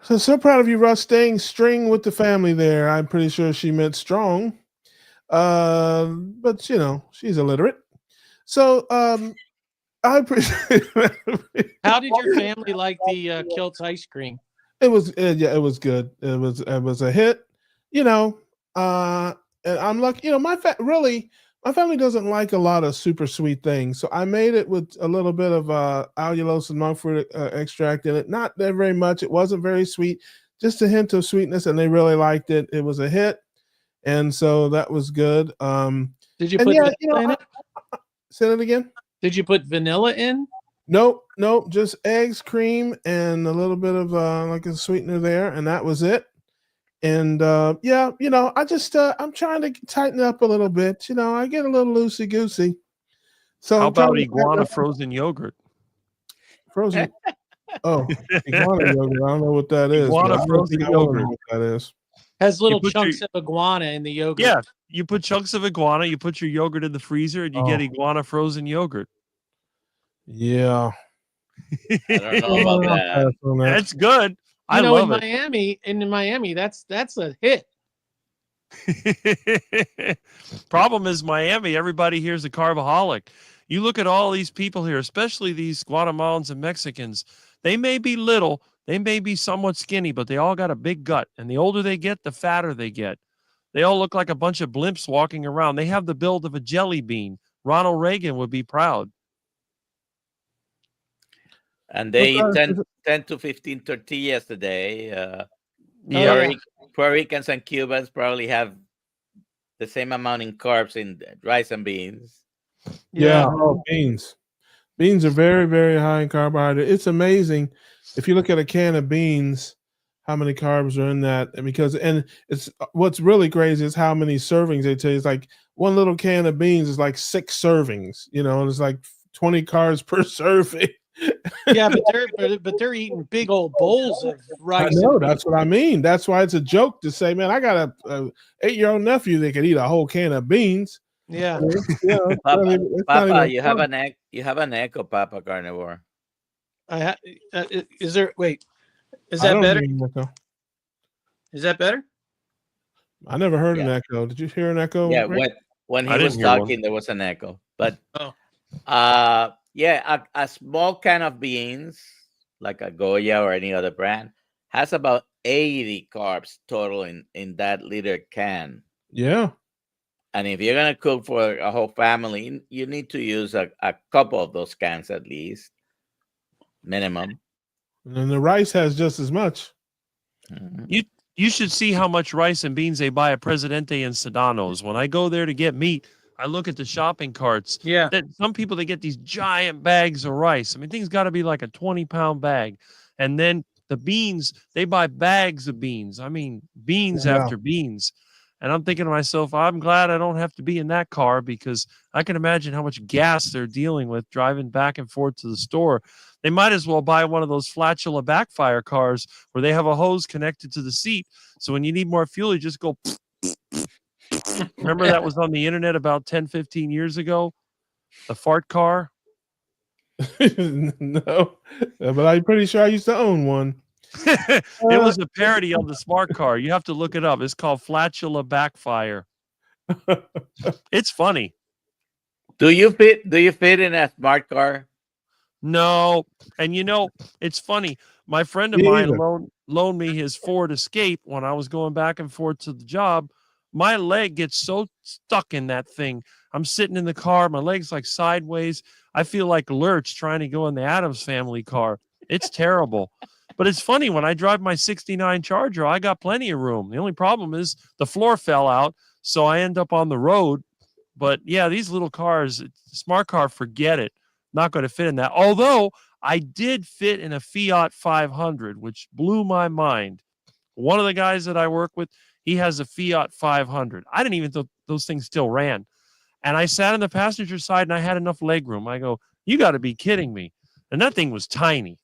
So proud of you, Russ, staying string with the family there. I'm pretty sure she meant strong. But she's illiterate. So I appreciate that. How did your family like the Kilt's ice cream? It was it was good. It was a hit, and I'm lucky, my family doesn't like a lot of super sweet things. So I made it with a little bit of allulose and monk fruit extract in it. Not very much. It wasn't very sweet, just a hint of sweetness, and they really liked it. It was a hit. And so that was good. Did you And put yeah, vanilla in it? say that again. Did you put vanilla in? Nope, just eggs, cream, and a little bit of like a sweetener there, and that was it. And yeah, I just I'm trying to tighten up a little bit. I get a little loosey goosey. So How I'm trying about to tighten iguana up. frozen yogurt? Frozen. Oh, iguana yogurt. I don't know what that is. But Iguana I don't frozen think I want to know yogurt. what that is. Has little put chunks of iguana in the yogurt. Yeah, you put chunks of iguana, you put your yogurt in the freezer, and you get Oh. iguana frozen yogurt. Yeah. I don't know about that. That's good. I in love it. Miami, that's a hit. Problem is Miami, everybody here is a carboholic. You look at all these people here, especially these Guatemalans and Mexicans. They may be little, they may be somewhat skinny, but they all got a big gut. And the older they get, the fatter they get. They all look like a bunch of blimps walking around. They have the build of a jelly bean. Ronald Reagan would be proud. And they eat 10 to 15 tortillas a day. Puerto Ricans and Cubans probably have the same amount in carbs in rice and beans. Yeah. Oh, beans. Beans are very, very high in carbohydrate. It's amazing if you look at a can of beans, how many carbs are in that. And it's what's really crazy is how many servings they tell you. It's like one little can of beans is like 6 servings, and it's like 20 carbs per serving. Yeah, but they're eating big old bowls of rice. I know, that's what I mean. That's why it's a joke to say, man, I got a 8-year-old nephew that could eat a whole can of beans. Yeah. Papa, you have an echo, Papa Carnivore. Is there? Wait, is that better? Is that better? I never heard an echo. Did you hear an echo? Yeah, when he was talking, there was an echo. But a small can of beans, like a Goya or any other brand, has about 80 carbs total in that liter can. Yeah. And if you're going to cook for a whole family, you need to use a couple of those cans at least, minimum. And the rice has just as much. Mm-hmm. You should see how much rice and beans they buy at Presidente and Sedano's. When I go there to get meat, I look at the shopping carts. Yeah. Some people, they get these giant bags of rice. I mean, things got to be like a 20-pound bag. And then the beans, they buy bags of beans. I mean, beans after beans. And I'm thinking to myself, I'm glad I don't have to be in that car, because I can imagine how much gas they're dealing with driving back and forth to the store. They might as well buy one of those flatula backfire cars where they have a hose connected to the seat. So when you need more fuel, you just go. Remember that was on the internet about 10, 15 years ago? The fart car? No, but I'm pretty sure I used to own one. It was a parody of the smart car. You have to look it up. It's called Flatula Backfire. It's funny. Do you fit in a smart car? No. And it's funny. My friend of mine loaned me his Ford Escape when I was going back and forth to the job. My leg gets so stuck in that thing. I'm sitting in the car. My leg's like sideways. I feel like Lurch trying to go in the Addams Family car. It's terrible. But it's funny, when I drive my 69 Charger, I got plenty of room. The only problem is the floor fell out, so I end up on the road. But yeah, these little cars, smart car, forget it. Not going to fit in that. Although I did fit in a Fiat 500, which blew my mind. One of the guys that I work with, he has a Fiat 500. I didn't even think those things still ran. And I sat on the passenger side and I had enough leg room. I go, you got to be kidding me. And that thing was tiny.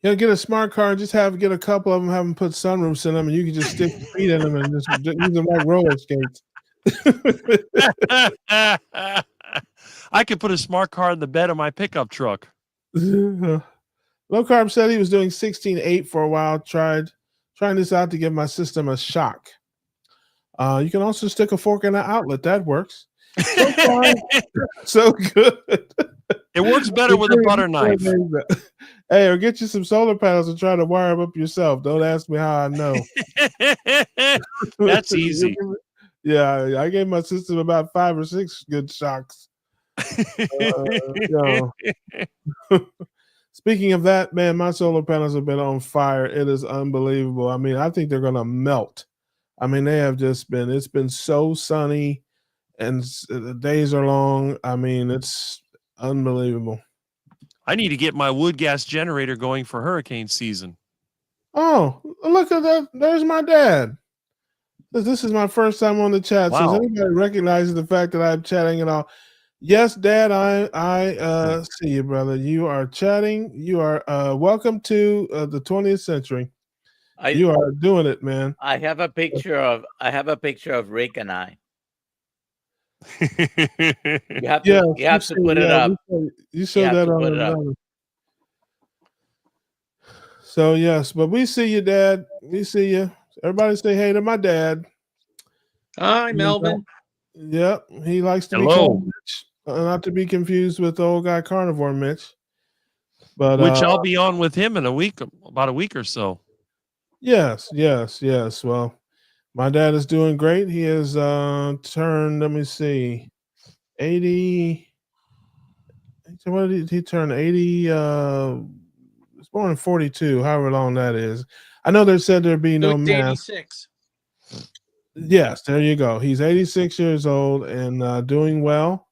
Get a smart car and just get a couple of them, have them put sunroofs in them, and you can just stick your feet in them and just use them like roller skates. I could put a smart car in the bed of my pickup truck. Low Carb said he was doing 16.8 for a while. Trying this out to give my system a shock. You can also stick a fork in an outlet. That works. So far, so good. It works better with a butter knife. Hey, or get you some solar panels and try to wire them up yourself. Don't ask me how I know. That's easy. Yeah, I gave my system about 5 or 6 good shocks. Speaking of that, man, my solar panels have been on fire. It is unbelievable. I mean, I think they're going to melt. I mean, they have just been, it's been so sunny. and the days are long. I mean, it's unbelievable. I need to get my wood gas generator going for hurricane season. Oh, look at that. There's my dad. This is my first time on the chat. So Wow. does anybody recognize the fact that I'm chatting at all? Yes, Dad, I see you, brother. You are chatting. You are welcome to the 20th century. You are doing it, man. I have a picture of Rick and I. You have to put it up. You showed that on another. So yes, but we see you, Dad. We see you. Everybody say hey to my dad. Hi, Melvin. Yep, he likes to be called Mitch, not to be confused with the old guy Carnivore Mitch. But which I'll be on with him in about a week or so. Yes. Well, my dad is doing great. He has turned, let me see, 80. What did he turn? 80. Was born in 42, however long that is. I know they said there'd be no math. 86. Yes, there you go. He's 86 years old and doing well,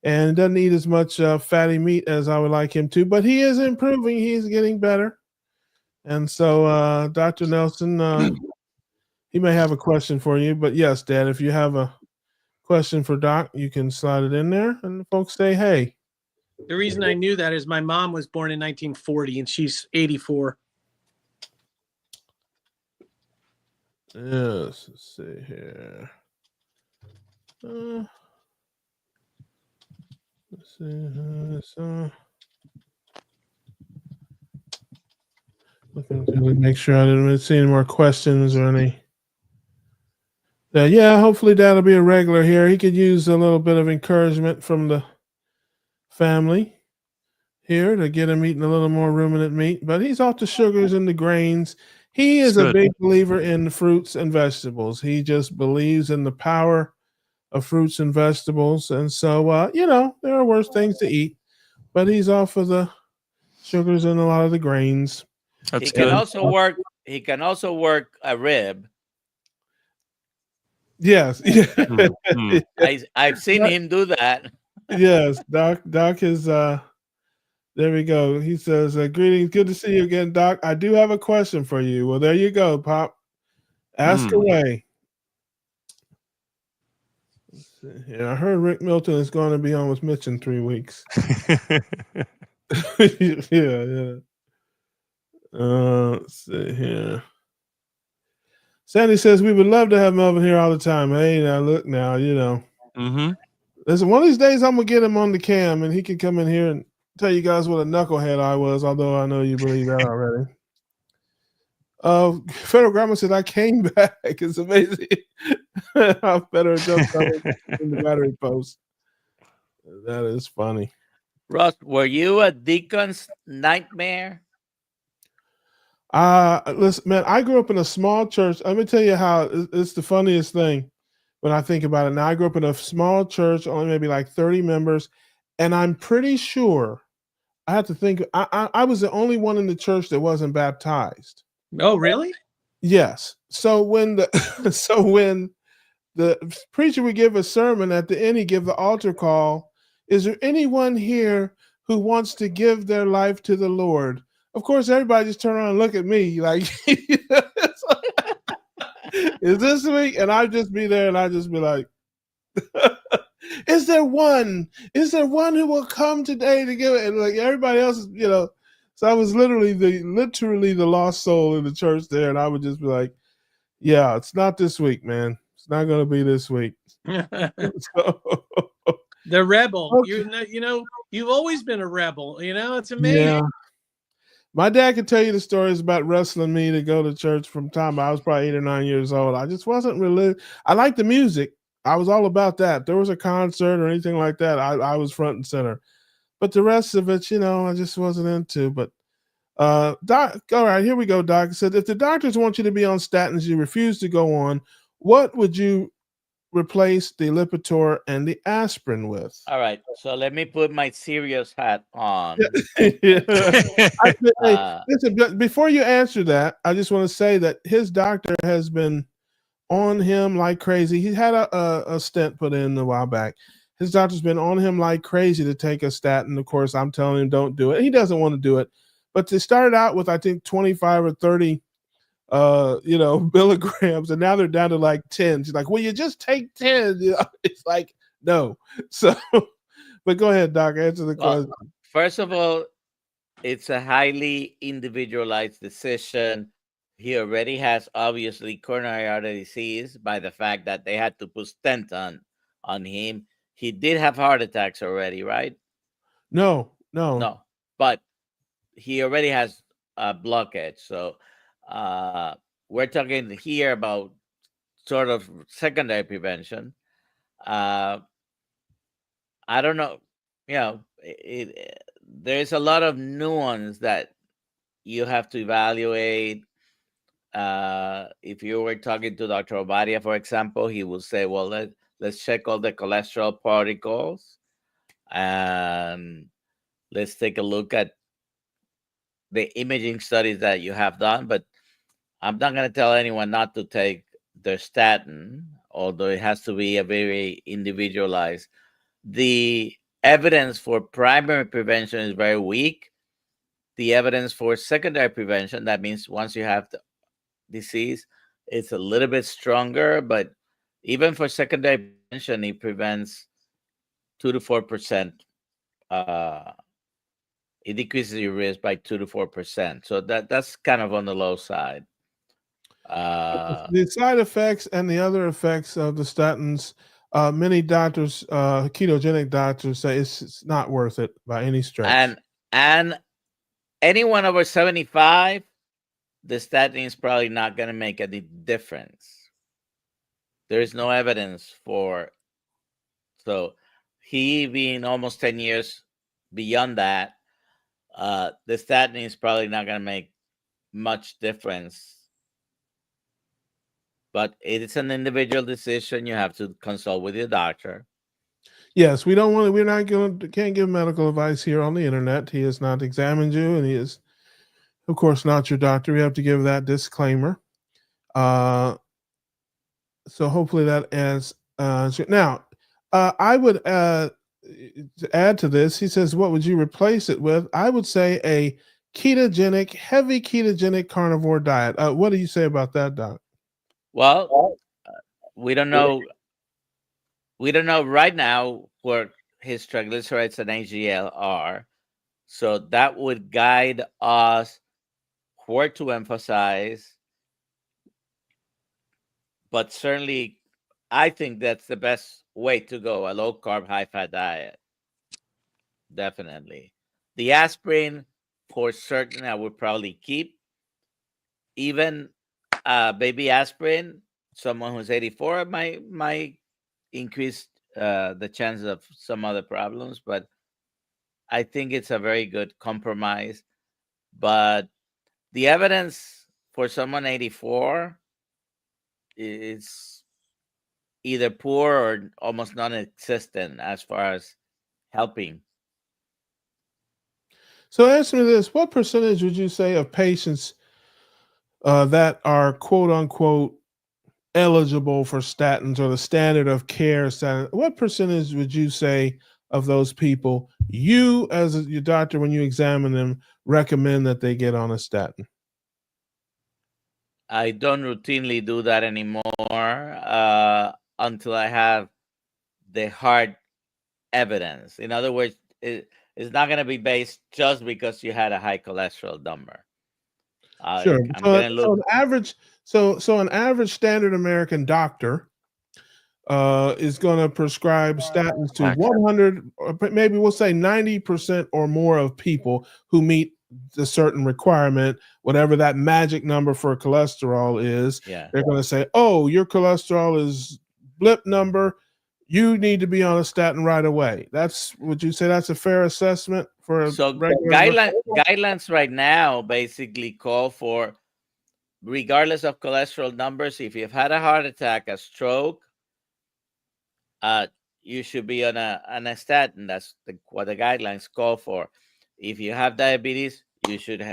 and doesn't eat as much fatty meat as I would like him to, but he is improving. He's getting better. And so, Dr. Nelson, he may have a question for you, but yes, Dad, if you have a question for Doc, you can slide it in there, and the folks say, hey. The reason I knew that is my mom was born in 1940, and she's 84. Yes, let's see here. Let's see. Looking to make sure I didn't see any more questions or any. Yeah, hopefully that'll be a regular here. He could use a little bit of encouragement from the family here to get him eating a little more ruminant meat, but he's off the sugars and the grains. He is a big believer in fruits and vegetables. He just believes in the power of fruits and vegetables. And so, there are worse things to eat, but he's off of the sugars and a lot of the grains. He can also work a rib. Yes. I've seen him do that. Yes, Doc is there we go. He says, greetings, good to see you again, Doc. I do have a question for you. Well, there you go, Pop. Ask away. Yeah, I heard Rick Milton is going to be on with Mitch in 3 weeks. Yeah. Let's see here. Sandy says we would love to have Melvin here all the time. Hey, now look now, Mm-hmm. Listen, one of these days I'm gonna get him on the cam and he can come in here and tell you guys what a knucklehead I was, although I know you believe that already. Federal Grandma said I came back. It's amazing how Federal jumped in the battery post. That is funny. Ross, were you a deacon's nightmare? Listen, man, I grew up in a small church. Let me tell you how it's the funniest thing when I think about it. Now, I grew up in a small church, only maybe like 30 members, and I'm pretty sure I have to think. I was the only one in the church that wasn't baptized. Oh, really? Yes. So when the preacher would give a sermon at the end, he give the altar call. Is there anyone here who wants to give their life to the Lord? Of course, everybody just turn around and look at me like, is this week? And I'd just be there and I'd just be like, is there one who will come today to give it? And like everybody else, so I was literally the lost soul in the church there. And I would just be like, yeah, it's not this week, man. It's not going to be this week. The rebel. Okay. You've always been a rebel. It's amazing. Yeah. My dad could tell you the stories about wrestling me to go to church from time I was probably 8 or 9 years old. I just wasn't really. I liked the music. I was all about that. There was a concert or anything like that, I was front and center. But the rest of it, I just wasn't into. But Doc, all right, here we go. Doc said, if the doctors want you to be on statins, you refuse to go on. What would you replace the Lipitor and the aspirin with? All right, so let me put my serious hat on. Listen, before you answer that, I just want to say that his doctor has been on him like crazy. He had a stent put in a while back. His doctor's been on him like crazy to take a statin. Of course, I'm telling him don't do it. He doesn't want to do it. But they started out with, I think, 25 or 30 milligrams, and now they're down to like 10. She's like, "Will you just take 10?" It's like, no. So, but go ahead, Doc, answer the question. First of all, it's a highly individualized decision. He already has obviously coronary artery disease by the fact that they had to put stent on him. He did have heart attacks already, right? No. But he already has a blockage. So we're talking here about sort of secondary prevention. I don't know. There's a lot of nuance that you have to evaluate. If you were talking to Dr. Obadia, for example, he will say, well, let's check all the cholesterol particles and let's take a look at the imaging studies that you have done. But I'm not going to tell anyone not to take their statin, although it has to be a very individualized. The evidence for primary prevention is very weak. The evidence for secondary prevention, that means once you have the disease, it's a little bit stronger, but even for secondary prevention, it prevents 2 to 4%. It decreases your risk by 2 to 4%. So that's kind of on the low side. The side effects and the other effects of the statins, many doctors, ketogenic doctors, say it's not worth it by any stretch. And anyone over 75, the statin is probably not going to make any difference. There is no evidence for. So he being almost 10 years beyond that, the statin is probably not going to make much difference. But it is an individual decision. You have to consult with your doctor. Yes, we don't want to. We're not going to. Can't give medical advice here on the internet. He has not examined you, and he is, of course, not your doctor. We have to give that disclaimer. So hopefully that adds. Now, I would to add to this. He says, "What would you replace it with?" I would say a ketogenic, heavy ketogenic carnivore diet. What do you say about that, Doc? Well, we don't know. We don't know right now where his triglycerides and HDL are. So that would guide us where to emphasize. But certainly, I think that's the best way to go, a low-carb, high-fat diet. Definitely. The aspirin, for certain, I would probably keep. Even baby aspirin, someone who's 84 might increase the chance of some other problems, but I think it's a very good compromise. But the evidence for someone 84 is either poor or almost non-existent as far as helping. So answer me this: what percentage would you say of patients that are quote unquote eligible for statins or the standard of care statin, what percentage would you say of those people, you as your doctor, when you examine them, recommend that they get on a statin? I don't routinely do that anymore until I have the hard evidence. In other words, it's not going to be based just because you had a high cholesterol number. Sure. I'm going to look. So an average standard American doctor is going to prescribe statins to 100, or maybe we'll say 90% or more of people who meet the certain requirement, whatever that magic number for cholesterol is. Yeah. They're going to say, "Oh, your cholesterol is blip number. You need to be on a statin right away." Would you say that's a fair assessment for a regular? Guidelines right now basically call for, regardless of cholesterol numbers, if you've had a heart attack, a stroke, you should be on a statin. That's what the guidelines call for. If you have diabetes, you should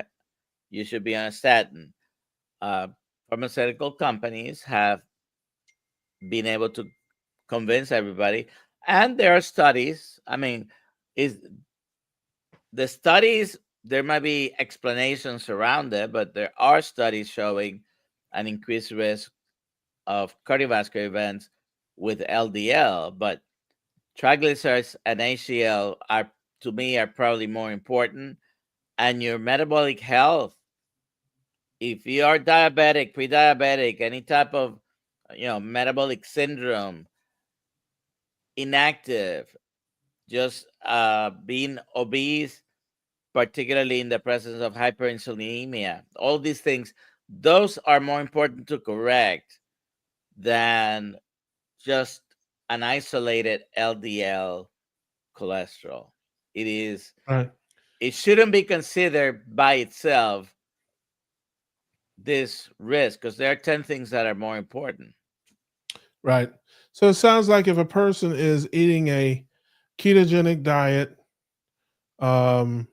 be on a statin. Pharmaceutical companies have been able to convince everybody. And there are studies. I mean, is the studies, there might be explanations around it, but there are studies showing an increased risk of cardiovascular events with LDL, but triglycerides and HDL are, to me, are probably more important. And your metabolic health, if you are diabetic, pre-diabetic, any type of metabolic syndrome, inactive, just being obese, particularly in the presence of hyperinsulinemia, all these things, those are more important to correct than just an isolated LDL cholesterol. It is. Right. It shouldn't be considered by itself, this risk, because there are 10 things that are more important. Right. So it sounds like if a person is eating a ketogenic diet, then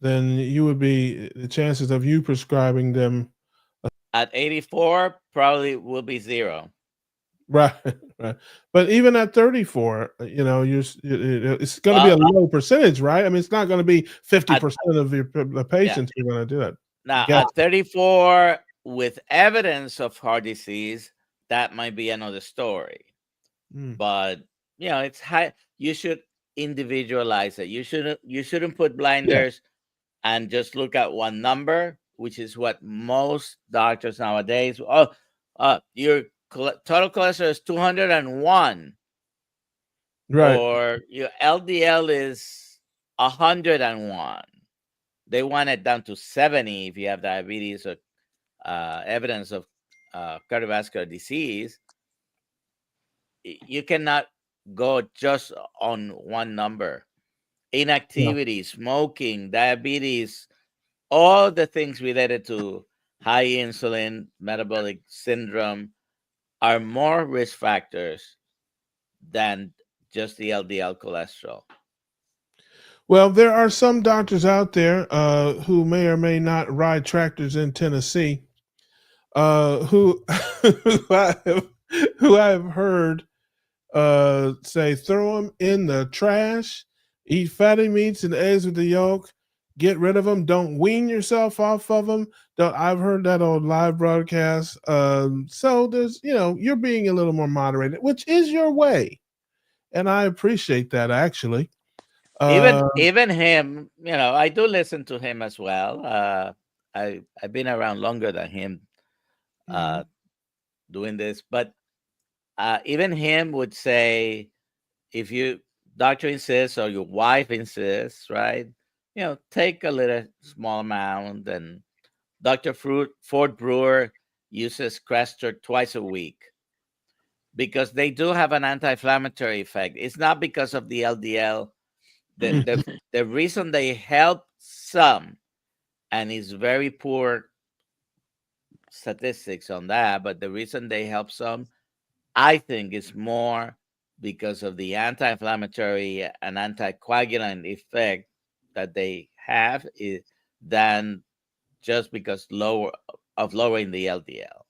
you would be, the chances of you prescribing them At 84, probably will be 0. right, right. But even at 34, it's going to be a low percentage, right? I mean, it's not going to be 50% of the patients who are going to do it. Now, at 34, with evidence of heart disease, that might be another story. But it's high. You should individualize it. You shouldn't put blinders and just look at one number, which is what most doctors nowadays. Your total cholesterol is 201, right? Or your LDL is 101. They want it down to 70 if you have diabetes or evidence of cardiovascular disease. You cannot go just on one number. Inactivity, smoking, diabetes, all the things related to high insulin, metabolic syndrome are more risk factors than just the LDL cholesterol. Well, there are some doctors out there who may or may not ride tractors in Tennessee, who who I have heard say throw them in the trash, eat fatty meats and eggs with the yolk, get rid of them, don't wean yourself off of them. I've heard that on live broadcast. So there's, you're being a little more moderated, which is your way, and I appreciate that actually. Even him, I do listen to him as well. I've been around longer than him doing this, but even him would say, if you doctor insists or your wife insists, right? Take a little small amount. And Dr. Ford Brewer uses Crestor twice a week because they do have an anti-inflammatory effect. It's not because of the LDL. The reason they help some, and it's very poor statistics on that, but the reason they help some, I think, is more because of the anti-inflammatory and anticoagulant effect that they have than just because lowering the LDL.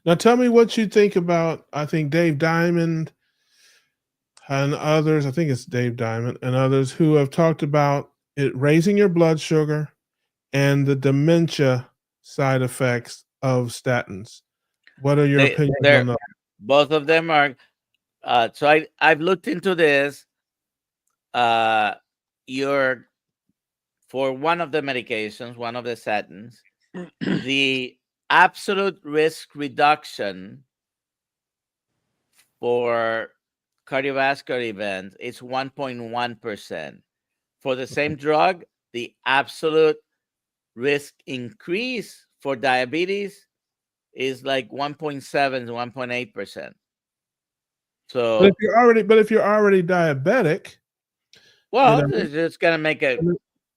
Now tell me what you think about, I think Dave Diamond and others, I think it's Dave Diamond and others who have talked about it raising your blood sugar and the dementia side effects of statins. What are your opinions on that? Both of them are. So I've looked into this. For one of the medications, one of the statins, the absolute risk reduction for cardiovascular events is 1.1%. For the same drug, the absolute risk increase for diabetes is like 1.7 to 1.8%. So, but if you're already diabetic, it's gonna make it,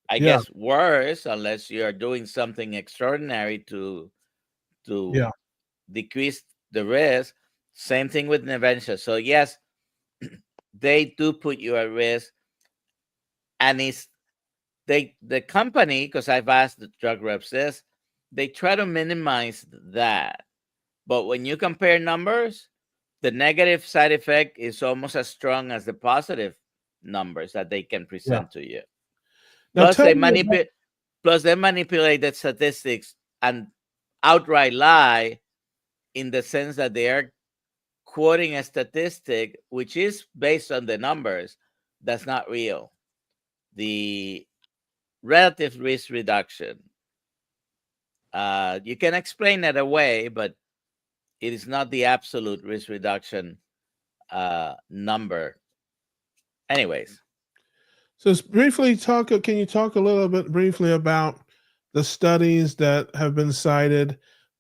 I guess, worse unless you are doing something extraordinary to decrease the risk. Same thing with dementia. So yes, they do put you at risk, and the company, because I've asked the drug reps this, they try to minimize that. But when you compare numbers, the negative side effect is almost as strong as the positive numbers that they can present to you. Now Plus, tell they me about, manipulate the statistics and outright lie in the sense that they are quoting a statistic which is based on the numbers that's not real. The relative risk reduction. You can explain it away, but it is not the absolute risk reduction number. Anyways, so briefly talk. Can you talk a little bit briefly about the studies that have been cited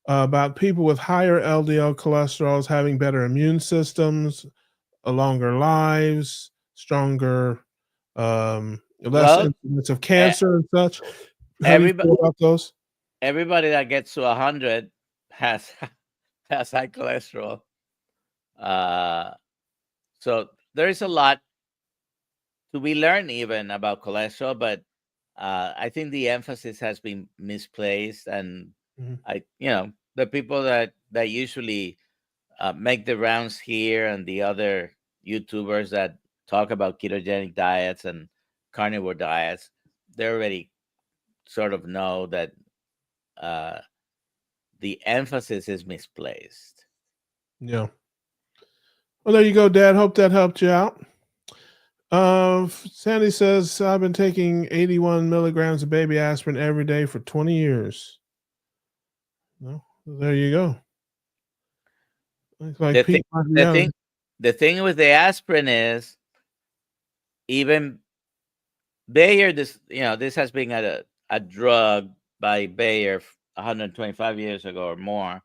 about people with higher LDL cholesterols having better immune systems, longer lives, stronger, less well, incidence of e- cancer and such? How do you everybody feel about those? everybody that gets to 100 has has high cholesterol. Uh, so there is a lot to be learned even about cholesterol, but I think the emphasis has been misplaced, and Mhm. the people that usually make the rounds here and the other YouTubers that talk about ketogenic diets and carnivore diets, they already sort of know that uh, the emphasis is misplaced. Yeah. Well, there you go, Dad. Hope that helped you out. Sandy says, I've been taking 81 milligrams of baby aspirin every day for 20 years. Well, there you go. Looks like The thing, Pete might be the out. thing, the thing with the aspirin is even Bayer. This has been a drug by Bayer 125 years ago or more.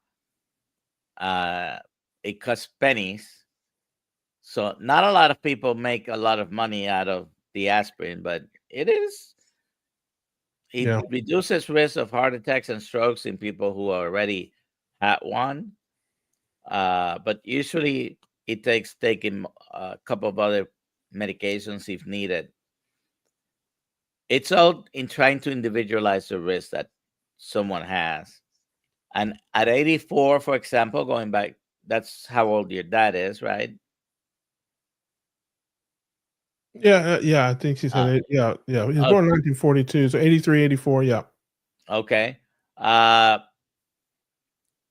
It costs pennies, so not a lot of people make a lot of money out of the aspirin, but it Yeah. reduces risk of heart attacks and strokes in people who already had one. But usually it takes taking a couple of other medications if needed. It's all in trying to individualize the risk that someone has. And at 84, for example, going back, that's how old your dad is, right? Yeah. I think she said Uh, it. Yeah. He was o- born in 1942, so 83, 84. Yeah. okay. Uh,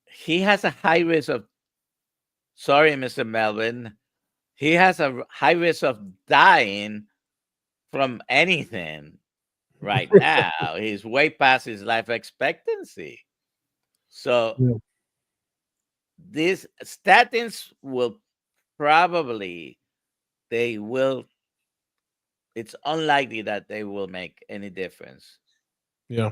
he has a high risk of, sorry, Mr. Melvin, he has a high risk of dying from anything right now. He's way past his life expectancy. So Yeah. these statins will probably, they will, it's unlikely that they will make any difference. Yeah.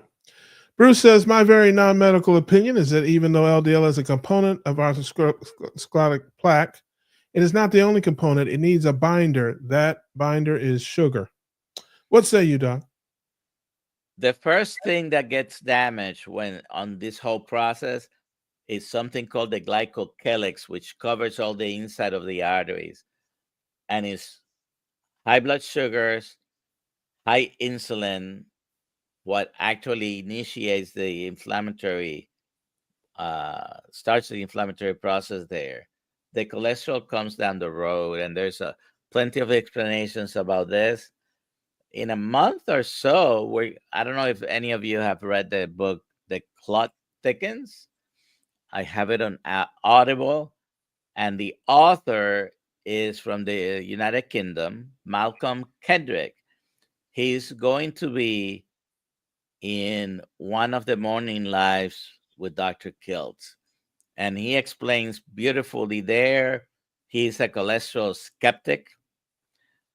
Bruce says, my very non-medical opinion is that even though LDL is a component of atherosclerotic plaque, it is not the only component. It needs a binder. That binder is sugar. What say you, Doc? The first thing that gets damaged when on this whole process is something called the glycocalyx, which covers all the inside of the arteries, and is high blood sugars, high insulin, what actually initiates the inflammatory, starts the inflammatory process there. The cholesterol comes down the road, and there's plenty of explanations about this. In a month or so, I don't know if any of you have read the book, The Clot Thickens. I have it on Audible, and the author is from the United Kingdom, Malcolm Kendrick. He's going to be in one of the morning lives with Dr. Kiltz, and he explains beautifully there. He's a cholesterol skeptic.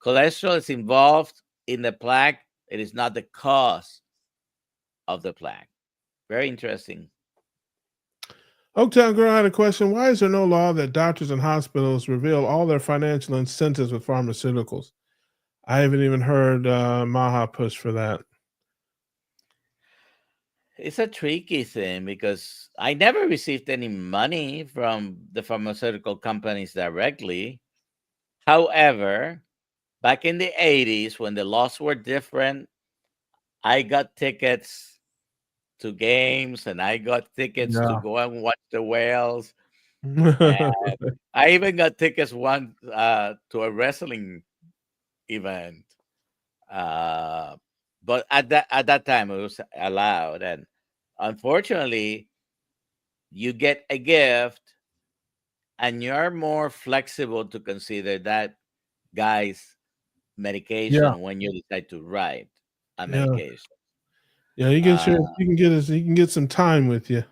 Cholesterol is involved in the plaque. It is not the cause of the plaque. Very interesting. Oaktown Girl had a question. Why is there no law that doctors and hospitals reveal all their financial incentives with pharmaceuticals? I haven't even heard Maha push for that. It's a tricky thing because I never received any money from the pharmaceutical companies directly. However, back in the 80s, when the laws were different, I got tickets to games and I got tickets to Yeah. go and watch the whales. And I even got tickets one to a wrestling event. But at that time it was allowed, and unfortunately, you get a gift, and you're more flexible to consider that guy's Yeah, medication when you decide to write a yeah, medication. yeah. You get Uh, your, you can get some time with you.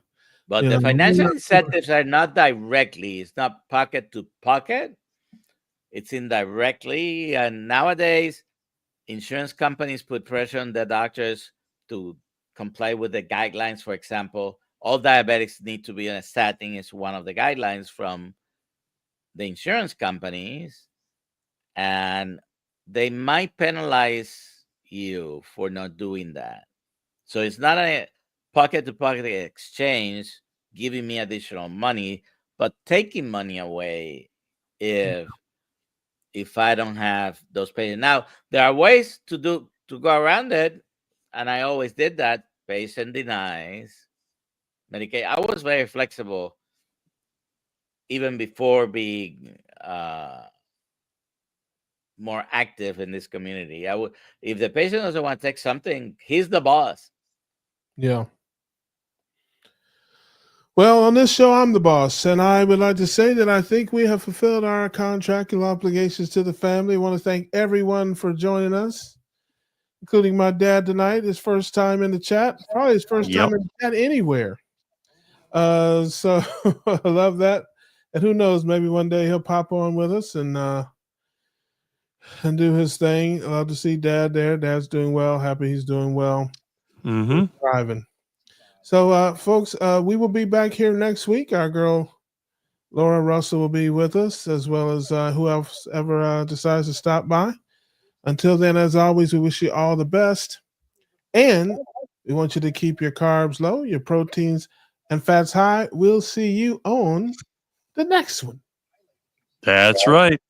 but You the know, financial incentives are not directly. It's not pocket to pocket. It's indirectly, and nowadays insurance companies put pressure on the doctors to comply with the guidelines. For example, all diabetics need to be on a statin is one of the guidelines from the insurance companies, and they might penalize you for not doing that. So it's not a pocket to pocket exchange giving me additional money, but taking money away if I don't have those patients. Now, there are ways to go around it, and I always did that. Patient denies Medicaid. I was very flexible even before being more active in this community. I would, if the patient doesn't want to take something, he's the boss. Yeah. Well, on this show, I'm the boss, and I would like to say that I think we have fulfilled our contractual obligations to the family. I want to thank everyone for joining us, including my dad tonight. His first time in the chat, probably his first Yep. time in the chat anywhere. So I love that, and who knows, maybe one day he'll pop on with us and do his thing. I love to see Dad there. Dad's doing well. Happy he's doing well. Mm-hmm. Thriving. So, folks, we will be back here next week. Our girl Laura Russell will be with us, as well as who else ever decides to stop by. Until then, as always, we wish you all the best. And we want you to keep your carbs low, your proteins and fats high. We'll see you on the next one. That's right.